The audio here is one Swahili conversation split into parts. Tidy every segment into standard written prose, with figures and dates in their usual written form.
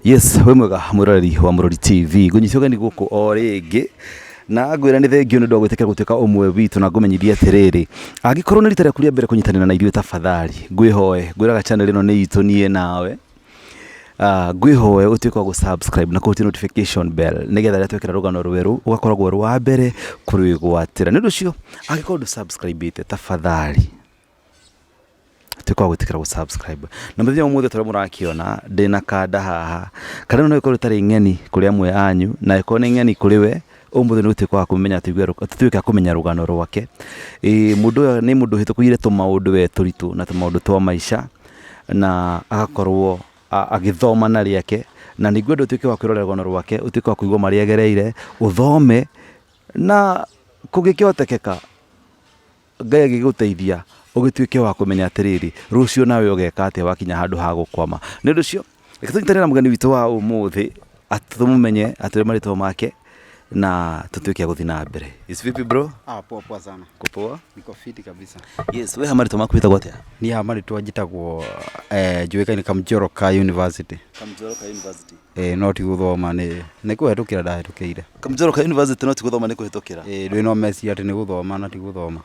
Yes, we mwega mwiroreri wa Mortuary TV. Gunyithoga ni guku o ringi. Na ngwira ni thengio ni ndo gwitikira gutuika umwe witu na ngumenyithia atiriri. Angikorwo ni rita rĩa kuria mbere kunyitanira na ithuĩ tafadhali. Ngwihoe, ngwiraga channel ino ni itu nie nawe. Ngwihoe utuike wa gusubscribe na kuhutia notification bell nigetha rĩa twekera rugano rweru ugakoragwo rwa mbere kurwigwatira. Ni undu ucio angikorwo ndu subscribe ite tafadhali tuko gutikira gusubscribe na muthenya umuthe tore murakiona ndina kanda haha kana no ikorwo tari ng'eni kuri amwe anyu na ikorwo ni ng'eni kuri we umuthe ni tuko kumenya tutuike kumenya rugano rwake mundu ni mundu hitukuire tumaundu we turitu na tumaundu twa maisha na agakorwo agithoma na riake na niguo ndu tuike wa kwirorera rugano rwake utuike wa kuigwa mari agereire uthome na kugikihotekeka Ngai agiguteithia ugituike wa kumenya atiriri rucio nawe ugeka atia wakinya handu ha gukwama. Ni undu cio ikithintanira mugani witu wa umuthi atumumenye atire marito make na tutuike guthi na mbere. Is vipi bro? Poa poa sana. Kupoa? Niko fiti kabisa. Yes, we hamarito maku hitagwo atia? Ni hamarito ajitagwo juikaine Kamjoroka University. Kamjoroka University. No ti guthoma ni kuhetukira ndahetukiire. Kamjoroka University no ti guthoma ni kuhetukira. Ndwi no meci ati ni guthoma na ti guthoma.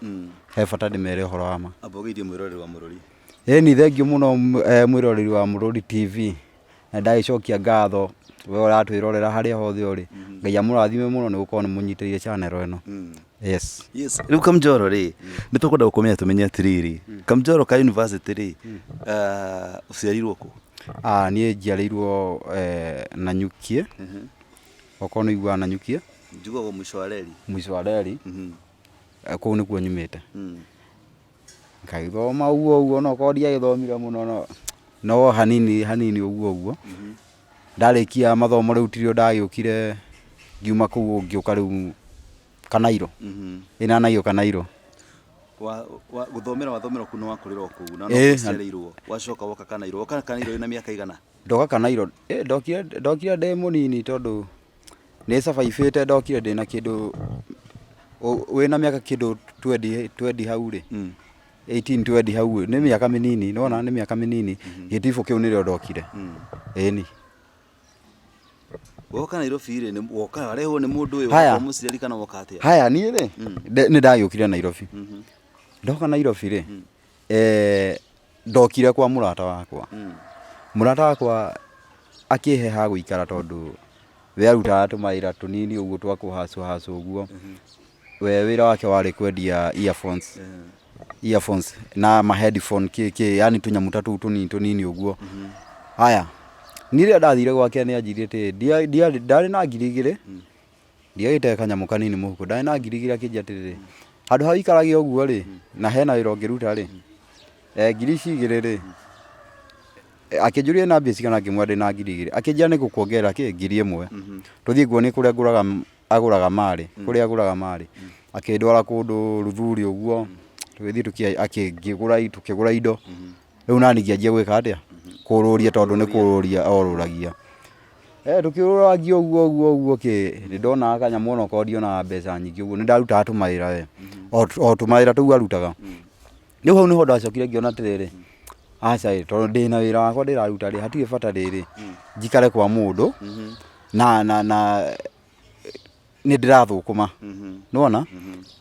He bata ndimere horo wa ma. Abogeithie mwiroreri wa Mortuary. Ni thengio muno mwiroreri wa Mortuary TV. Na ndaicokia ngatho we uratwirorera haria hothe uri. Ngai amurathime muno ni gukorwo ni munyitiriire channel eno. Yes. Yes. Riu Kamjoro ri ni tukwenda gukomenya tumenye atiriri. Kamjoroka University ri uciarirwo ku? Niĩ njiarĩirwo Nanyukie. Okorwo nĩ igua Nanyukie. Njugagwo mwisho wa reri. Mwisho wa reri. Kũu nĩkuo nyumĩte. Ngagĩthoma ũguo no korwo ndiagĩthomire mũno no hanini ũguo. Ndarĩkia mathomo rĩu tirio ndagĩũkire ngiuma kũu ngĩũka rĩu Kanairo. Ina nayo Kanairo. Guthomera wathomera kuno wakurira kuu na no kucereirwo wacoka woka Kanairo. Woka Kanairo ina miaka igana? Ndoka Kanairo ndokire ndĩ mũnini tondu nĩ survive ndokire ndĩ na kĩndũ wĩna miaka kĩndũ 20 hau rĩ 18 20 hau nĩ miaka mĩnini nona nĩ miaka mĩnini gĩtifũ kĩu nĩrĩo ndokire ni woka Nairobi rĩ nĩ woka arehwo nĩ mũndũ ũyũ wa mũciari kana woka atia? Haya niĩ rĩ nĩ ndagĩũkire Nairobi. Ndoka Nairobi rĩ ndokire kwa murata wakwa. Murata wakwa akĩhe ha gũikara tondu we arutaga tũmawĩra tũnini ũguo twa kũhacu ũguo. We wĩra wake warĩ kwendia earphones na ma headphone yani tũnyamuta tũu tũnini ũguo. Haya nire ndathire gwake nĩ anjirĩte ndarĩ na ngiri igĩrĩ. Ndiagĩte kanyamu kanini mũhuko ndarĩ na ngiri igĩrĩ akĩnjia atĩrĩrĩ handũ ha ikarage ũguo rĩ na hena wĩra ũngĩruta rĩ ngiri ici igĩrĩ rĩ akĩnjũria na mbia cigana ngĩmwĩra ndĩ na ngiri igĩrĩ akĩnjia nĩ gũkuongerera ngiri ĩmwe tũthiĩ nguo nĩ kũrĩa agũraga marĩ akĩndwara kũndũ Ruthuri ũguo tũgĩthiĩ tukĩgũra indo rĩu nani ngĩanjia gwĩka atĩa kũrũria tondu nĩ kũrũria orũragia tukĩrũragia ũguo nĩ ndona kanyamu ona korwo ndiona mbeca nyingĩ ũguo nĩ ndarutaga tũmawĩra we o tũmawĩra tũu arutaga. Rĩu hau nĩho ndacokire ngĩona atĩrĩrĩ aca tondũ ndĩ na wĩra wakwa ndĩraruta rĩ hatirĩ bata rĩrĩ njikare kwa mũndũ na nĩ ndĩrathũkũma nĩwona.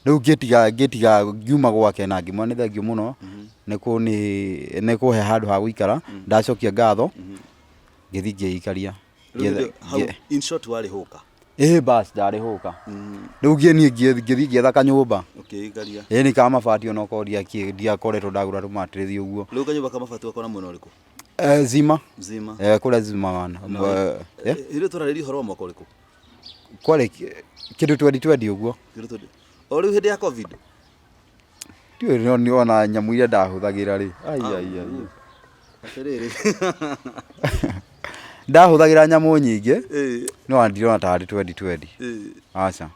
Rĩu ngĩtiga ngiuma gwake na ngĩmwĩra nĩ thengio mũno nĩ kũhe handũ ha gũikara. Ndacokia ngatho ngĩthiĩ ngĩikaria. In short warĩ hũka? Bas ndarĩ hũka. Rĩu ngĩthiĩ ngĩetha kanyũmba ũkĩikaria nĩ ka mabati ona korwo ndiakoretwo ndagũra tũmatirĩthi ũguo. Rĩu kanyũmba ka mabati wakona mwena ũrĩkũ? Zima kũrĩa Zima wana. Hĩndĩ tũrarĩria ũhoro wa mwaka ũrĩkũ? Kwarĩ kĩndũ 2020 ũguo. O rĩu hĩndĩ ya COVID? Ndiũĩ nĩ ona nyamũ iria ndahũthagĩra rĩ ndahũthagĩra nyamũ nyingĩ no ndirona tarĩ 2020. Aca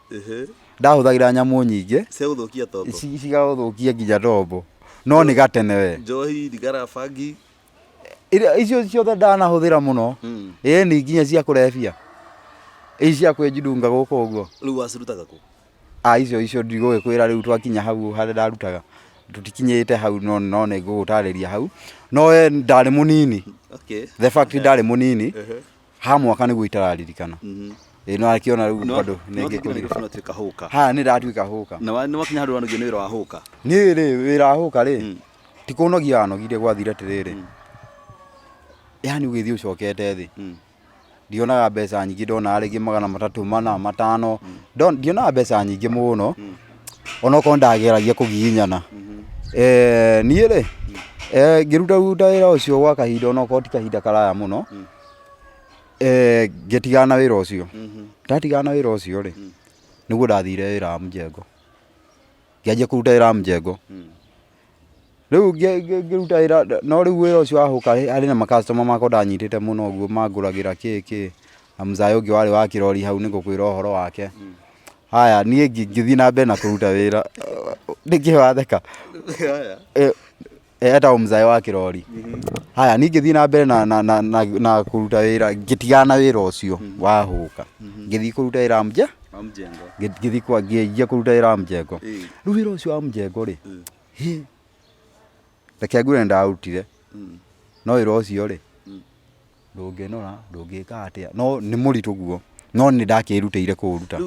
ndahũthagĩra nyamũ nyingĩ cia gũthũkia tombo cigagũthũkia nginya tombo no nĩ gatene we. Njohi thigara bangi icio ciothe ndanahũthĩra mũno ni nginya cia kũrebia ici cia kwĩnjidunga gũkũ ũguo. Rĩu wacirutaga kũ? Icio ndigũgĩkwĩra rĩu twakinya hau harĩa ndarutaga tutikinyĩte hau no nĩngũgũtarĩria hau no ndarĩ mũnini. Okay. The fact ndarĩ mũnini ha mwaka nĩguo itararirikana no akiona rĩu bado nĩngĩtuĩka hũka ha nĩ ndatuĩka hũka na wakinya handũ wanogio nĩ wĩra wa hũka nĩ wĩra wa hũka rĩ ti kũnogia anogire gwathire atĩrĩrĩ yani ũgĩthiĩ ũcokete thĩ ndionaga mbeca nyingĩ ndona rĩngĩ 300 400 500 ndionaga mbeca nyingĩ mũno onokorwo ndageragia kũgiginyana niĩ rĩ ngĩruta wĩra ũcio gwa kahinda onokorwo ti kahinda karaya mũno ngĩtigana na wĩra ũcio ndatigana na wĩra ũcio rĩ nĩguo ndathire wĩra wa mjengo ngĩanjia kũruta wĩra wa mjengo rĩu ngĩruta wĩra no rĩu wĩra ũcio wa hũka arĩ na makastoma makwa ndanyitĩte mũno ũguo mangũragĩra kĩkĩ na mzaya ũngĩ warĩ wa kĩrori hau nĩngũkwĩra ũhoro wake haya niĩ ngĩthiĩ na mbere na kũruta wĩra nĩkĩ watheka etagwo mzaya wa kĩrori haya niĩ ngĩthiĩ na mbere na kũruta wĩra ngĩtigana na wĩra ũcio wa hũka ngĩthiĩ kũruta wĩra wa mjengo ngĩthiĩ ngĩanjia kũruta wĩra wa mjengo rĩu wĩra ũcio wa mjengo rĩ reke ngwĩre nĩndaũrutire no wĩra ũcio rĩ ndũngĩnora ndũngĩka atĩa no nĩ mũritũ guo no nĩ ndakĩrutĩire kũũruta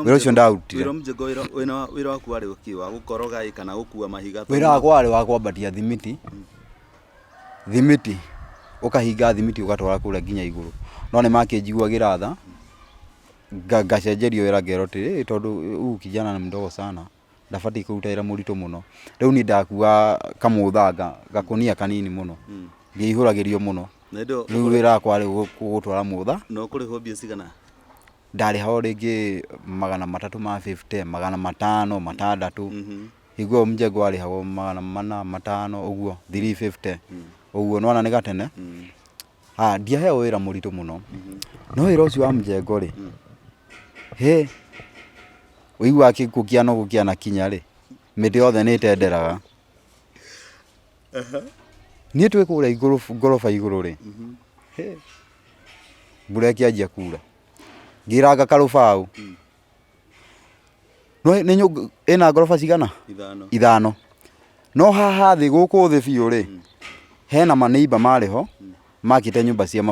wĩra ũcio ndaũrutire wĩra waku warĩ wa gũkoroga kana gũkua mahiga wĩra wakwa warĩ wa kwambatia thimiti ũkahinga thimiti ũgatwara kũrĩa nginya igũrũ no nĩ makĩnjiguagĩra tha ngacenjerio wĩra ngerwo atĩ tondũ huyu kijana ni mdogo sana ndabatiĩ kũruta wĩra mũritũ mũno rĩu niĩ ndakua kamũthanga gakonia kanini mũno ngĩihũragĩrio mũno rĩu wĩra wakwa warĩ gũtwara mũtha no kũrĩhwo mbia cigana ndarĩhwo rĩngĩ 350 500 600 higuo mjengo warĩhagwo 400 500 ũguo 350 ũguo nona nĩ gatene ndiaheo wĩra mũritũ mũno no wĩra ũcio wa mjengo rĩ ũigua gũkia no gũkia na kinya rĩ mĩtĩ yothe nĩ tenderaga niĩ twĩ kũrĩa ngoroba igũrũ rĩ mbura ĩkĩanjia kuura ngĩranga karũbaũ no ĩna ngoroba cigana 5 no haha thĩ gũkũ thĩ biũ rĩ hena maneiba marĩho makĩte nyũmba cia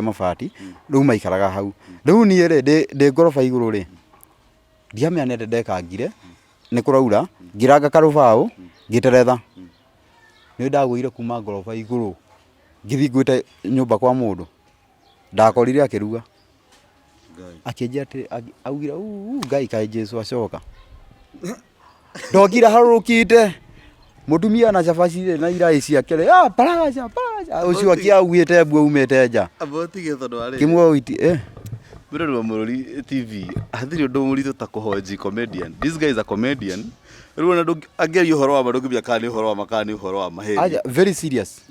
mabati rĩu maikaraga hau rĩu niĩ rĩ ndĩ ngoroba igũrũ rĩ ndiamenyete ndekangire nĩ kũraura ngĩranga karũbaũ ngĩteretha nĩ ndagũire kuma ngoroba igũrũ ngĩthiĩ ngwĩte nyũmba kwa mũndũ ndakorire akĩruga akĩnjia atĩ augire ngai kaĩ Jesu acoka ndokira harũrũkite mutumia na cabaci na irai ciake rĩ paraja ũcio akĩaugĩte mbu umĩte nja abotige tondũ arĩ kimwe witi Mũrori wa Mortuary TV hatirĩ ũndũ mũritũ ta kũhoji comedian. This guy is a comedian. Rĩu na angeria ũhoro wa ndũngĩmenya kana nĩ ũhoro wa makana nĩ ũhoro wa maheni. Very serious.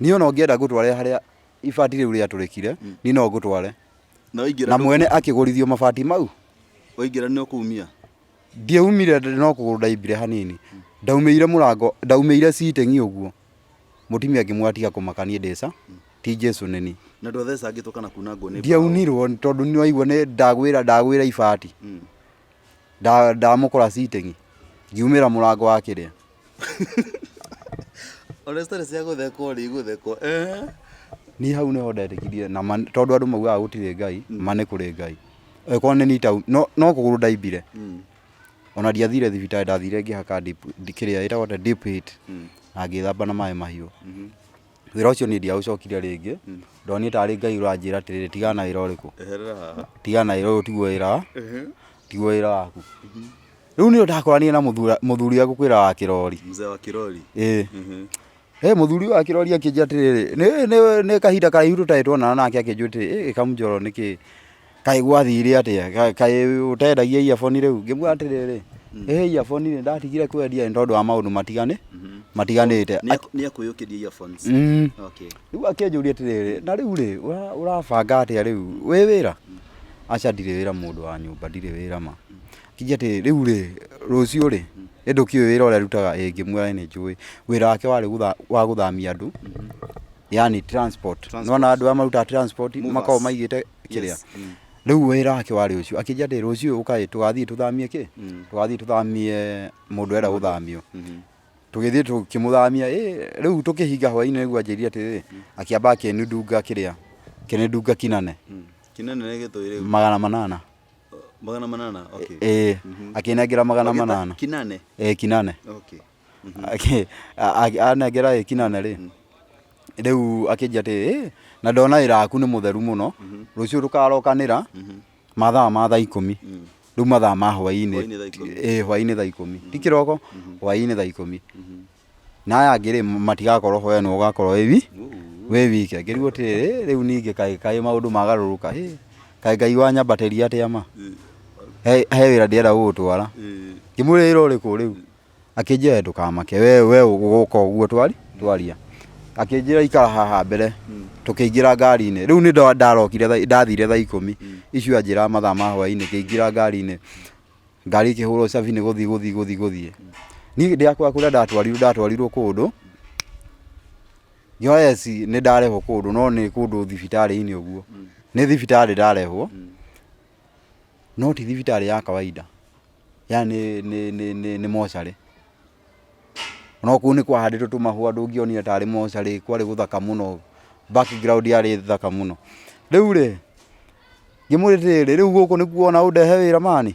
Niĩ ona ũngĩenda gũtware harĩa ibati rĩu rĩatũrĩkire ni no ngũtware. Na mwene akĩgũrithio mabati mau. Waingĩra nĩ ũkumia. Ndiaumire no kũgũrũ ndaimbire hanini. Ndaumĩire mũrango, ndaumĩire sitting ũguo. Mutumia akĩmwatiga kũmakanie ndĩca. Ti Jesu nini. Na ndwatheca angĩtoka na kunangwo nĩ. Ndiaunirwo tondũ nĩ waigua nĩ ndagwĩra ibati. Ndamũkora sitting. Ngiumĩra mũrango wa kĩrĩa. Ona story cia gũthekwo rĩ gũthekwo. Ni hau nĩho ndetĩkirie na tondũ andũ maugaga gũtirĩ Ngai, ma nĩ kũrĩ Ngai. Eko nĩ nita no kũgũrũ ndaimbire. Ona ndiathire thibitarĩ ndathire ngĩhaka kĩrĩa ĩtagwo deep heat. Na ngĩthamba na maĩ mahiũ. Wĩra ũcio nĩ ndiaũcokire rĩngĩ. Ndonire tarĩ Ngai ũranjĩra atĩrĩrĩ tigana na wĩra ũrĩkũ. Eherera haha. Tigana na wĩra ũyũ tiguo wĩra. Tiguo wĩra waku. Rĩu nĩ ndakorania na mũthuri agũkwĩra wa kĩrori. Mzee wa kĩrori. Mũthuri wa kĩrori akĩnjia atĩrĩrĩ nĩ kahinda karaihu tũtaĩtwonana nake akĩnjua atĩrĩ Kamũjoro nĩkĩ kaĩ gwathire atĩa kaĩ ũtendagia earphone rĩu ngĩmwĩra atĩrĩrĩ earphone nĩ ndatigire kwendia nĩ tondũ wa maũndũ matiganĩte. Nĩ akwĩyũkĩria earphones. Okay. Rĩu akĩnjũria atĩrĩrĩ na rĩu rĩ ũrabanga atĩa rĩu wĩ wĩra? Aca ndirĩ wĩra mũndũ wa nyũmba ndirĩ wĩra ma. Akĩnjia atĩrĩ rĩu rĩ rũciũ rĩ ndũkĩũĩ wĩra ũrĩa rutaga ngĩmwĩra nĩ njũĩ wĩra wake warĩ wa gũthamia andũ yani transport nona andũ amaruta transport makao maigĩte kĩrĩa rĩu wĩra wake warĩ ũcio akĩnjia atĩrĩ rũciũ ũkaĩ tũgathiĩ tũthamie kĩ tũgathiĩ tũthamie mũndũ era gũthamio tugithie tukimuthamia riu tukihinga hwaini niguo anjiria ati akiamba akinundunga kiria kinundunga kinane kinane ne githoire 800 okay akinengera 800 kinane kinane okay anengera kinane ri riu akinjia ati na ndona ira aku ni mutheru muno rucio rukarokanira mathaa ma thaa 10 riu mathaa ma hwaini hwaini thaa 10 ti kiroko hwaini thaa 10 na aya ngiri matigakorwo hoya no ugakorwo we wike ngirigo ti riu ninge kai maundu magaruruka kai ngai wa nyambateria atia ma he wira ndienda gutwara ngimurira uriku riu akinjia ndukamake we uguka uguo twaria akinjira ikara haha mbere tukiingira ngari-ini riu ni ndarokire ndathire thaa 10 icio anjira mathaa ma hwaini kiingira ngari-ini ngari ikihurwo cabi ni guthie ni ndiakwa kuria ndatwarirwo kundu yes ni ndarehwo kundu no ni kundu thibitari-ini uguo ni thibitari ndarehwo no ti thibitari ya kawaida yani ni mortuary no ku ni kwahanditwo tumahua ndungionire tari mortuary kwari guthaka muno background yari thaka muno riu ri ngimurithire riu guku ni kuona undehe wira mani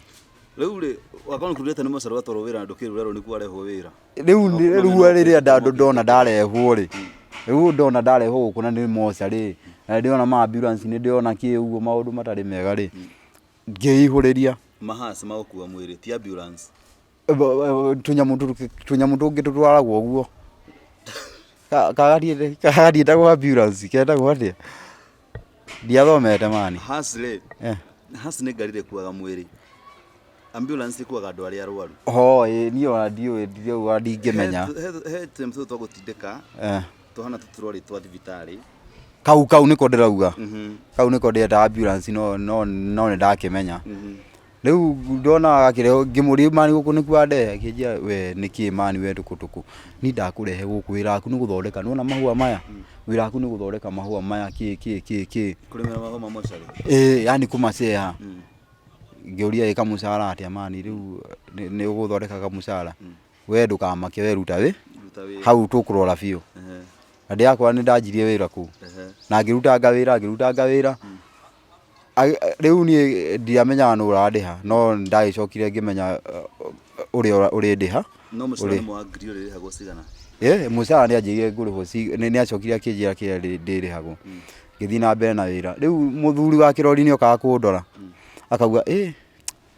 riu ri wakona kurete ni mortuary watoro wira ndukirurero ni kwarehwo wira riu riria ndona ndarehwo ri riu ndona ndarehwo guku na ni mortuary na ndiona ma ambulance ni ndiona ki uguo maundu matari mega ri ngiihuriria mahasi magukua mwiri ti ambulance tunyamu tungi tutwaragwo guo kagarie ta ambulance kenda gwatia ndiathomete mani hasle hasi ni ngari kuaga mwiri ambulance kuaga andu aria arwaru niyo ndio ndingimenya he temso to gutindika tuhana tuturori twa thibitari kau niko ndirauga kau niko ndieta ambulance no ni ndakimenya riu ndona akire ngimuri mani guku ni kwande akinjia we niki mani we tukutuku ni ndakurehe guku wira aku ni guthondeka nona mahua maya wira aku ni guthondeka mahua maya ki kurimira mahua ma mortuary yani kumaceha ngiuria ika musara atia mani riu ni guthondeka ka musara we ndukamake we ruta hau tukurora biu andi yakwa ni ndanjirie wira ku na ngirutanga wira riu ni ndiamenya no urandiha no ndagicokire ngimenya uri ndiha no musara mwangiri uri hago cigana musara ni anjirie nguriho ni acokire akinjira kira ndirihagwo ngithii na mbere na wira riu muthuri wa kirori ni okaga kundora akauga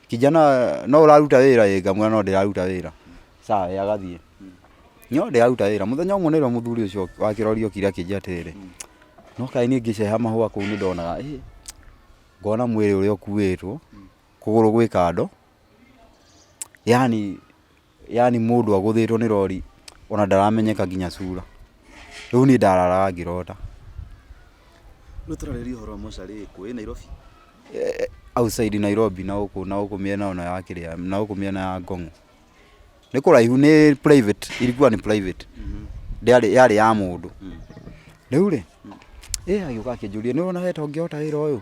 kijana no uraruta wira ngamwa no ndiraruta wira sawa agathie nyo ndiraruta wira muthenya umwe niro muthuri ucio wa kirori okire akinjia atiriri no kai ni ngiceha mahua kuu ni ndonaga ngona mwiri uria ukuwitwo kuguru gwi kando yani mundu aguthitwo ni rori ona ndaramenyeka nginya sura riu ni ndararaga ngirota nuturareri horo mortuary ku Nairobi outside Nairobi na uku miena ona ya kiria na uku miena ya Ngong ni kuraihu ni private ilikuwa ni private yari ya mundu riu ri agiuka akinjuria ni wona weta ungiota wira uyu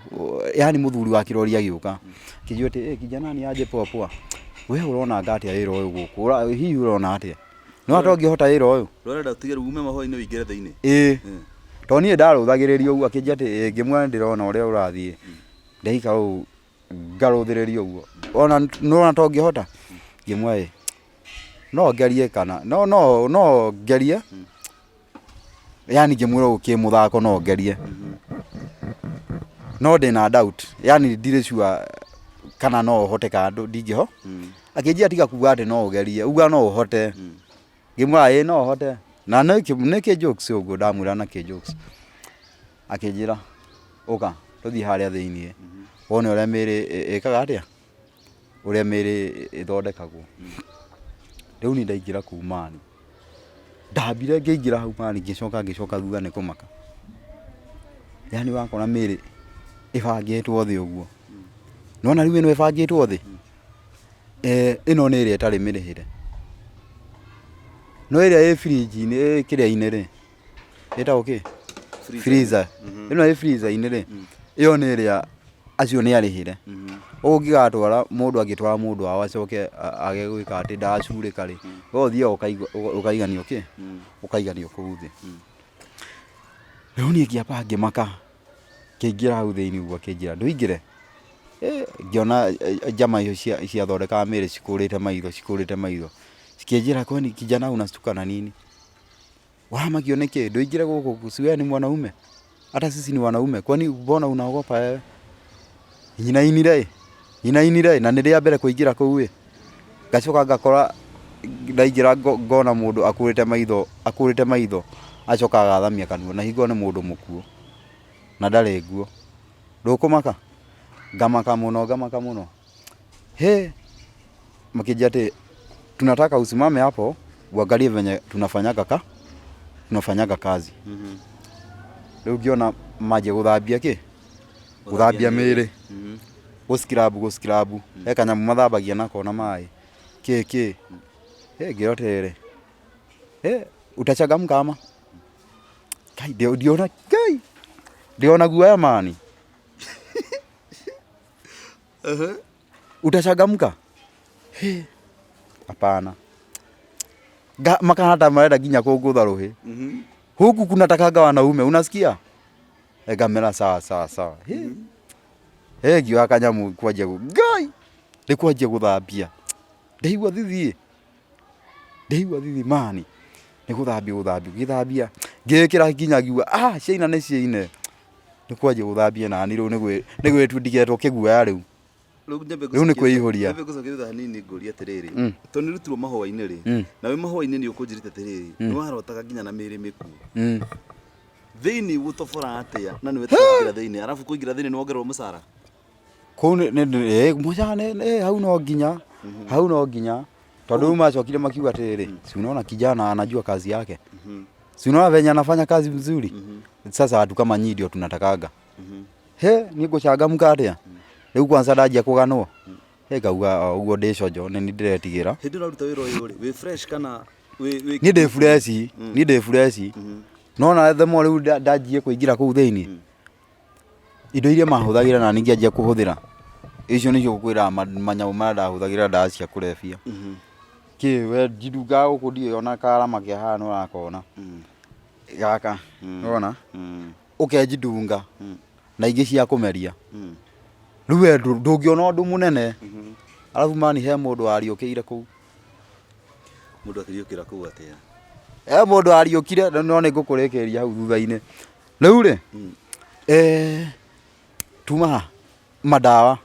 yani muthuri wa kirori agiuka kijua ati kijana ni aje poa we urona ngati wira uyu guku hihi urona atia no atongihota wira uyu rorenda utigere ume mahoi ni wingire thiini to ni ndaruthagiriria ugu akinjia ati ngimwe ndirona uria urathie ndeika u ngaruthiriria ugu ona no atongihota ngimwe no ngerie kana no ngerie yani ngimwira ukimuthako no ngerie no ndina doubt yani ndire sure kana no hote kandu ndingiho akinjia tiga kuga ati no ugerie uga no hote ngimwa no hote na neke jokes ugu ndamwira na ke jokes akinjira uka tuthi haria thiini wone uria miri ikaga atia uria miri ithondekagwo riu ni ndaingira kumani ndambire ngeingira hau mani ngicoka thutha ni kumaka yani wakona miri ibangitwo thi uguo nona riu ino ibangitwo thi ino ni iri itari mirihire no iri fridge ni kiria-ini ri ita freezer ino freezer ini ri iyo ni iri acio ni arihire ũngĩgatwara mũndũ agĩtwara mũndũ wao acoke age gwĩka atĩ ndacurĩka rĩ we ũthiaga ũkaiganio kĩ ũkaiganio kũu thĩ rĩu niĩ ngĩamba ngĩmaka kĩingĩra hau thĩinĩ ũguo kĩnjĩra ndũingĩre ngĩona njama icio ciathondekaga mĩĩrĩ cikũrĩte maitho cikĩnjĩra kwani kijana unastuka na nini wamakio nĩkĩ ndũingĩre gũkũ si wewe ni mwanaume hata sisi ni wanaume kwani mbona unaogopa wewe inainire na nĩrĩa mbere kũingĩra kũu ngacoka ngakora ndaingĩra ngona mũndũ akũrĩte maitho acoka agathamia kanua na hingo nĩ mũndũ mũkuũ na ndarĩ nguo ndũkũmaka ngamaka mũno makijia ati tunataka usimame hapo uangalie venye tunafanyaga kazi rĩu ngiona maje gũthambia mĩĩrĩ gũscrub kanyamu mathambagia nako na maĩ ngĩroterere utachangamka ama kai ndiona guoya mani utachangamka hapana makahata marenda nginya kũngũtha rũhĩ huku kunatakanga wanaume unasikia ngamera sawa ngĩoya kanyamu kwanjia ngai ndĩkwanjia gũthambia ndaigua thithi mani nĩ gũthambia gĩthambia ngĩkĩra nginya ngiuga ciaina nĩ ciaine nĩ kwanjia gũthambia nani rĩu nĩ gwĩtu ndigetwo kĩguoya rĩu nĩ kwĩihũria ngũcokeria hanini ngũria atĩrĩrĩ tondũ nĩ rutirwo mahũa-inĩ rĩ na wĩ mahũa-inĩ nĩ ũkũnjĩrĩte atĩrĩrĩ nĩ warotaga nginya na mĩĩrĩ mĩkuũ thĩinĩ gũtobora atĩa na nĩ wetagĩra thĩinĩ arabu kũingĩra thĩinĩ nĩ wongererwo mũcara mũcara hau no nginya tondũ rĩu macokire makiuga atĩrĩrĩ si unaona kijana anajua kazi yake si unaona venye anafanya kazi vizuri sasa watu kama nyinyi ndio tunatakanga niĩ ngũchangamka atĩa rĩu kwanza ndanjia kũganwo ngauga ũguo ndĩcojo nĩ ndĩretigĩra hĩndĩ ũraruta wĩra ũyũ rĩ wĩ fresh kana niĩ ndĩ fresh nona themo rĩu ndanjie kũingĩra kũu thĩinĩ indo iria mahũthagĩra na ningĩ anjia kũhũthĩra icio nĩcio gũkwĩra manyamũ marĩa ndahũthagĩra ndawa cia kũrebia we njidungaga gũkũ ndiũĩ ona karama kĩa haha nĩũrakona gaka nĩwona ũkenjidunga na ingĩ cia kũmeria rĩu ndũngĩona ũndũ mũnene arabu mani he mũndũ wariũkĩire kũu mũndũ akĩriũkĩra kũu atĩa mũndũ wariũkire no nĩ ngũkũrĩkĩria hau thutha-inĩ rĩu rĩ tuma ndawa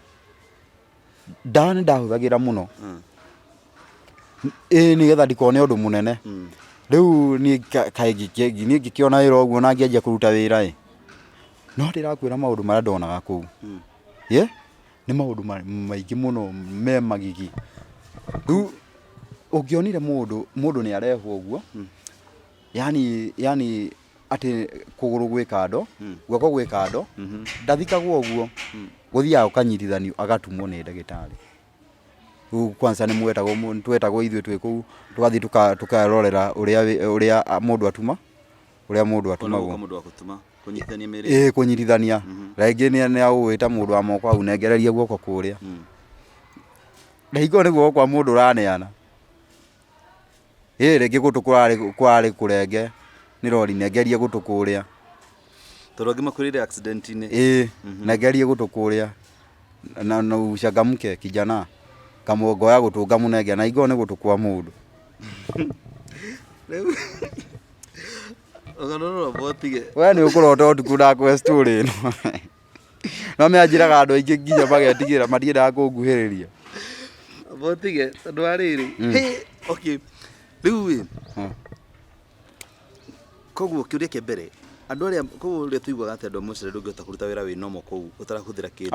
nĩ ndahũthagĩra mũno nĩgetha ndikone ũndũ mũnene rĩu niĩ ngĩkĩona wĩra ũguo na ngĩanjia kũruta wĩra no ndĩrakwĩra maũndũ marĩa ndonaga kũu nĩ maũndũ maingĩ mũno me magigi rĩu ũngĩonire mũndũ nĩ arehwo ũguo yani atĩ kũgũrũ gwĩ kando guoko gwĩ kando ndathikagwo ũguo gũthiaga ũkanyitithanio agatumwo nĩ ndagĩtarĩ rĩu kwanza twetagwo ithuĩ twĩ kũu tũgathiĩ tũkarorera ũrĩa mũndũ atumagwo kũnyitithania rĩngĩ nĩ agũgwĩta mũndũ wa moko hau nengereria guoko kũrĩa ndahingo nĩ guoko kwa mũndũ ũraneana rĩngĩ gũtũ kũrarĩ kũrenge nĩ rori nengerie gũtũ kũrĩa tondũ angĩ makwĩrĩire accident-inĩ nengerie gũtũ kũrĩa na uchangamke kijana kamũngoya gũtũ ngamũnenge na hingo nĩ gũtũ kwa mũndũ we nĩ ũkũrota ũtukũ ndakũhe story ĩno no mĩanjĩraga andũ aingĩ nginya magetigĩra matiendaga kũnguhĩrĩria botige tondũ wa rĩrĩ rĩu koguo kĩũria kĩa mbere andũ arĩa koguo rĩrĩa tuiguaga atĩ andũ a Mortuary ndũngĩhota kũruta wĩra wĩ nomo kũu ũtarahũthĩra kĩndũ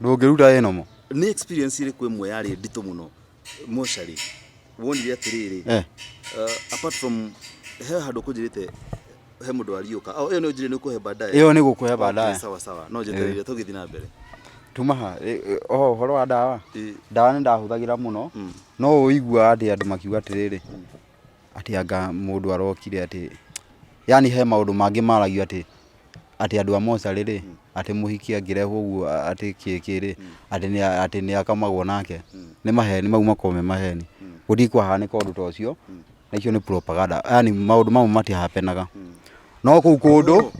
ndũngĩruta wĩ nomo nĩ experience ĩrĩkũ ĩmwe yarĩ nditũ mũno Mortuary wonire atĩrĩrĩ apart from he handũ kũnjĩrĩte he mũndũ ariũka ĩyo nĩ ũnjĩrĩ nĩ ũkũhe baadaye ĩyo nĩ gũkũhe baadaye sawa no njetereire tũgĩthiĩ na mbere tumaha ũhoro wa ndawa nĩ ndahũthagĩra mũno no ũigua atĩ andũ makiuga atĩrĩrĩ atĩ anga mũndũ arokire atĩ yani he maũndũ mangĩ maragio atĩ ati andu a Mortuary ri ati muhiki angirehwo uguo ati kiri ati ni akamagwo nake ni maheni mau makome maheni guthi kwahanika undu ta ucio na icio ni propaganda yani maundu mau matihapenaga no kuu kundu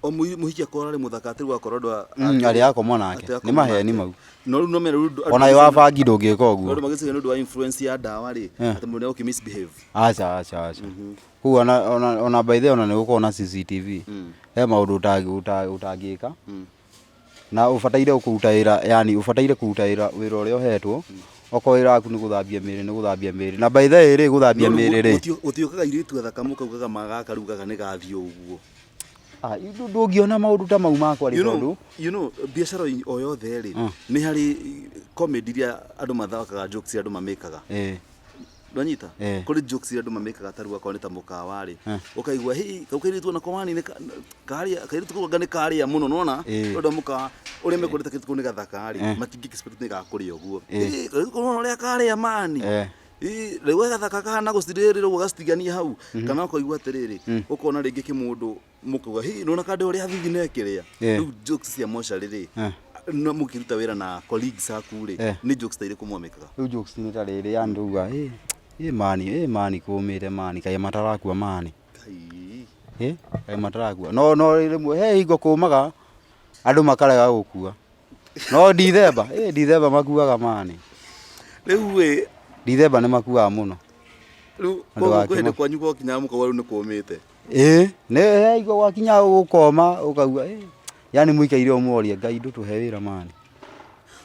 o muhiki akora ri muthaka ati gwakorwo ari akoma nake ni maheni mau no ru no me ru ona yo abangi ndungika uguo ru magicige ndu wa influence ya dawa ri ati mundu ni misbehave acha kuu ona by the ona ni gukorwo na CCTV he maundu utangika na ufataire kurutaira yani ufataire kurutaira wira uria uhetwo okoira aku ni guthambia miri na by the way ri guthambia miri ri utiukaga iritu athaka mukaugaga magaka rugaga ni gathio uguo ndungiona maundu ta mau makwa ri tondu you know biashara o yothe ri ni hari comedy ria andu mathakaga jokes andu mamekaga ndonyita kuri jokes andu mamekaga taruga kwa ni ta mukawa ri ukaigua hi kaukiritu na komani ni karia kairitu kuga ni karia muno nona ndo muka uri mekurite kitu ni gathaka ri matingi expect ni gakuri uguo kairitu kuno ria karia mani riu gathaka kana gustiriri ro gastigania hau kana ukaigua atiriri ukona ringi kimundu mukuga hi nona kande uri hathithi nekiria riu jokes cia Mortuary ri no mukiruta wira na colleagues aku ri ni jokes taire kumwamekaga riu jokes ni ta riri yanduga mani kumire mani kai matarakua mani kai matarakua no rimwe he hingo kumaga andu makarega gukua no Dithemba makuaga mani riu Dithemba ni makuaga muno riu kwende kwanyu kwa kinya muka waru ni kumite ne he hingo gwakinya gukoma ukauga yani muikaire umuoria Ngai ndutuhe wira mani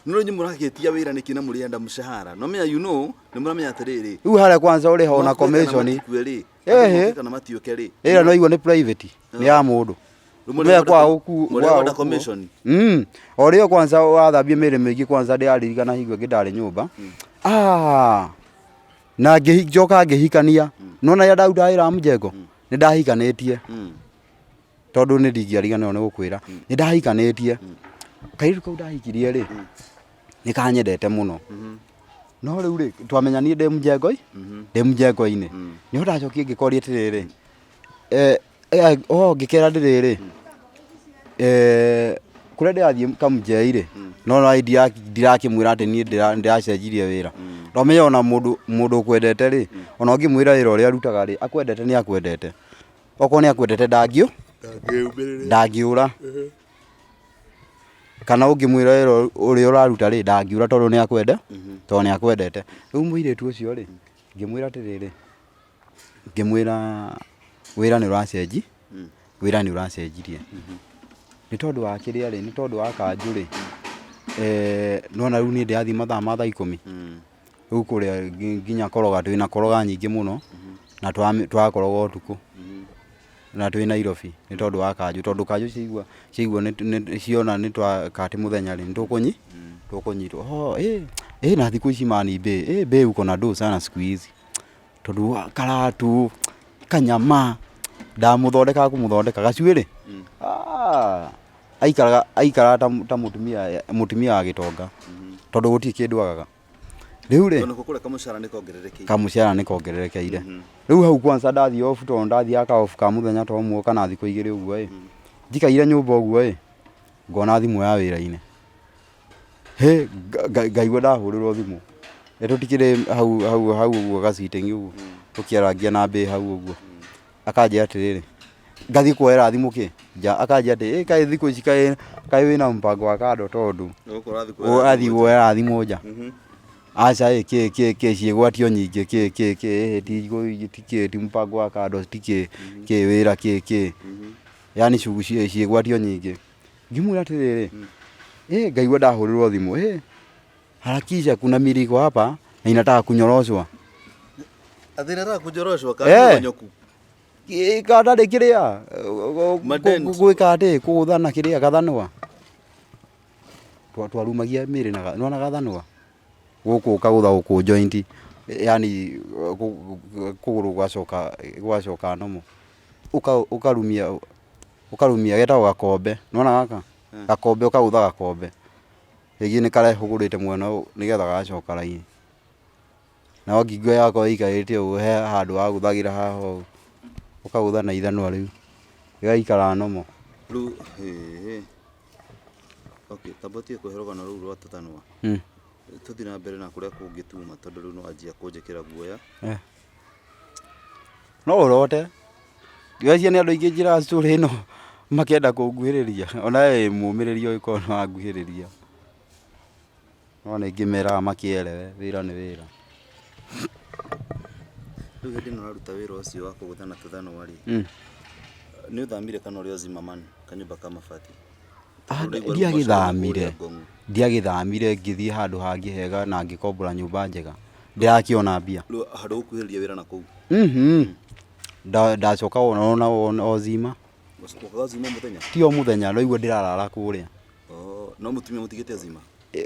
no nyu muragetia wira nikina murienda mushahara no menya you know ni muramenya atiriri riu hare kwanza uri ho na commission kana matiuke ri ira no igwa ni private ni ya mundu mwe kwa uku wa commission orio kwanza wathambia miri mingi kwanza ndiaririkana higwe ngindari nyumba na ngijoka ngihikania nona ya dauda ira mjengo ni ndahikanitie tondu ni ndingiariganirwo ni gukwira ni ndahikanitie kairu kau ndahikirie ri ni kanyendete muno no riu ri twamenyanie ndi mjengo-ini ni ndacokie ngikoria tiriri ngikera ndiriri kuria ndirathie kamjei ri no ndirakimwira ati ni ndiracenjirie wira ndomenya ona mundu ukwendete ri ona ngimwira wira uria arutaga ri akwendete ni akwendete okorwo ni akwendete ndangiura kana ungimwira wira uria uraruta ri ndangiura tondu ni akwendete riu muiretu ucio ri ngimwira atiriri ngimwira wira ni uracenjirie ni tondu wa kiria ri ni tondu wa kanju ri nona riu ni ndiathi mathaa ma thaa 10 riu kuria nginya koroga twina koroga nyingi muno na twakoroga utuku na twi Nairobi ni tondu wa kanju ciigua ni ciona ni twakati muthenya ri tukunyitwo na thiku ici mani be uko na do sana siku hizi tondu karatu kanyama ndamuthondeka kumuthondeka gacuiri aikara ta mutumia wa gitonga tondu guti kindu agaga riu ri kamushara ni kongererekeire riu hau kwanza ndathi off tondu ndathi aka off ka muthenya to mwo kana thiku igiri uguo njikaire nyumba uguo ngona thimu ya wira-ini ngaigua ndahurirwo thimu tutikire hau uguo gacitingi uguo tukiarangia na mbi hau uguo akanjia atiriri ngathi kuoera thimu ki akanjia ati kai thiku ici kai wina mpango wa kando tondu athi kuoera thimu nja acha ke ciigwatio nyingi ti mpango wa kando ti wira yani ciigwatio nyingi ngimwira atiriri ngaigua ndahurirwo thimu harakisha kuna miliko hapa na inataka kunyoroshwa Athire kujoroshwa kana nyoku kada de kiria gwika ati kuthana kiria gathanwa twarumagia miri na nona gathanwa guku kagutha guku joint yani kuguru gwacoka nomo ukarumia getagwo gakombe nona gaka gakombe ukagutha gakombe igi ni karehugurite mwena nigetha gacoka raini na ngingo yakwa ikarite he handu wa guthagira haho ukagutha na ithanwa riu igaikara nomo Ru okay, tabatie kweherogana ruu rwa Thutha. Tuthi na mbere na kuria kungituma tondu riu no anjia kunjikira guoya. No urote gwacia ni andu aingi njira story ino makenda kunguhiriria ona mumiriria uko no anguhiriria no ni ngimera makierewe wira ni wira. Riu hindi no aruta wira ucio wa kuguthana Thutha ri ni uthamire kana uri ozima man kanyumba ka mabati? Ndiagithamire ngithii handu hangi hega na ngikombora nyumba njega ndirakiona mbia handu ukuhiriria wira na kuu. Ndacoka ona ozima ozima muthenya ti o muthenya no igua ndirarara kuria. No mutumia mutigite zima?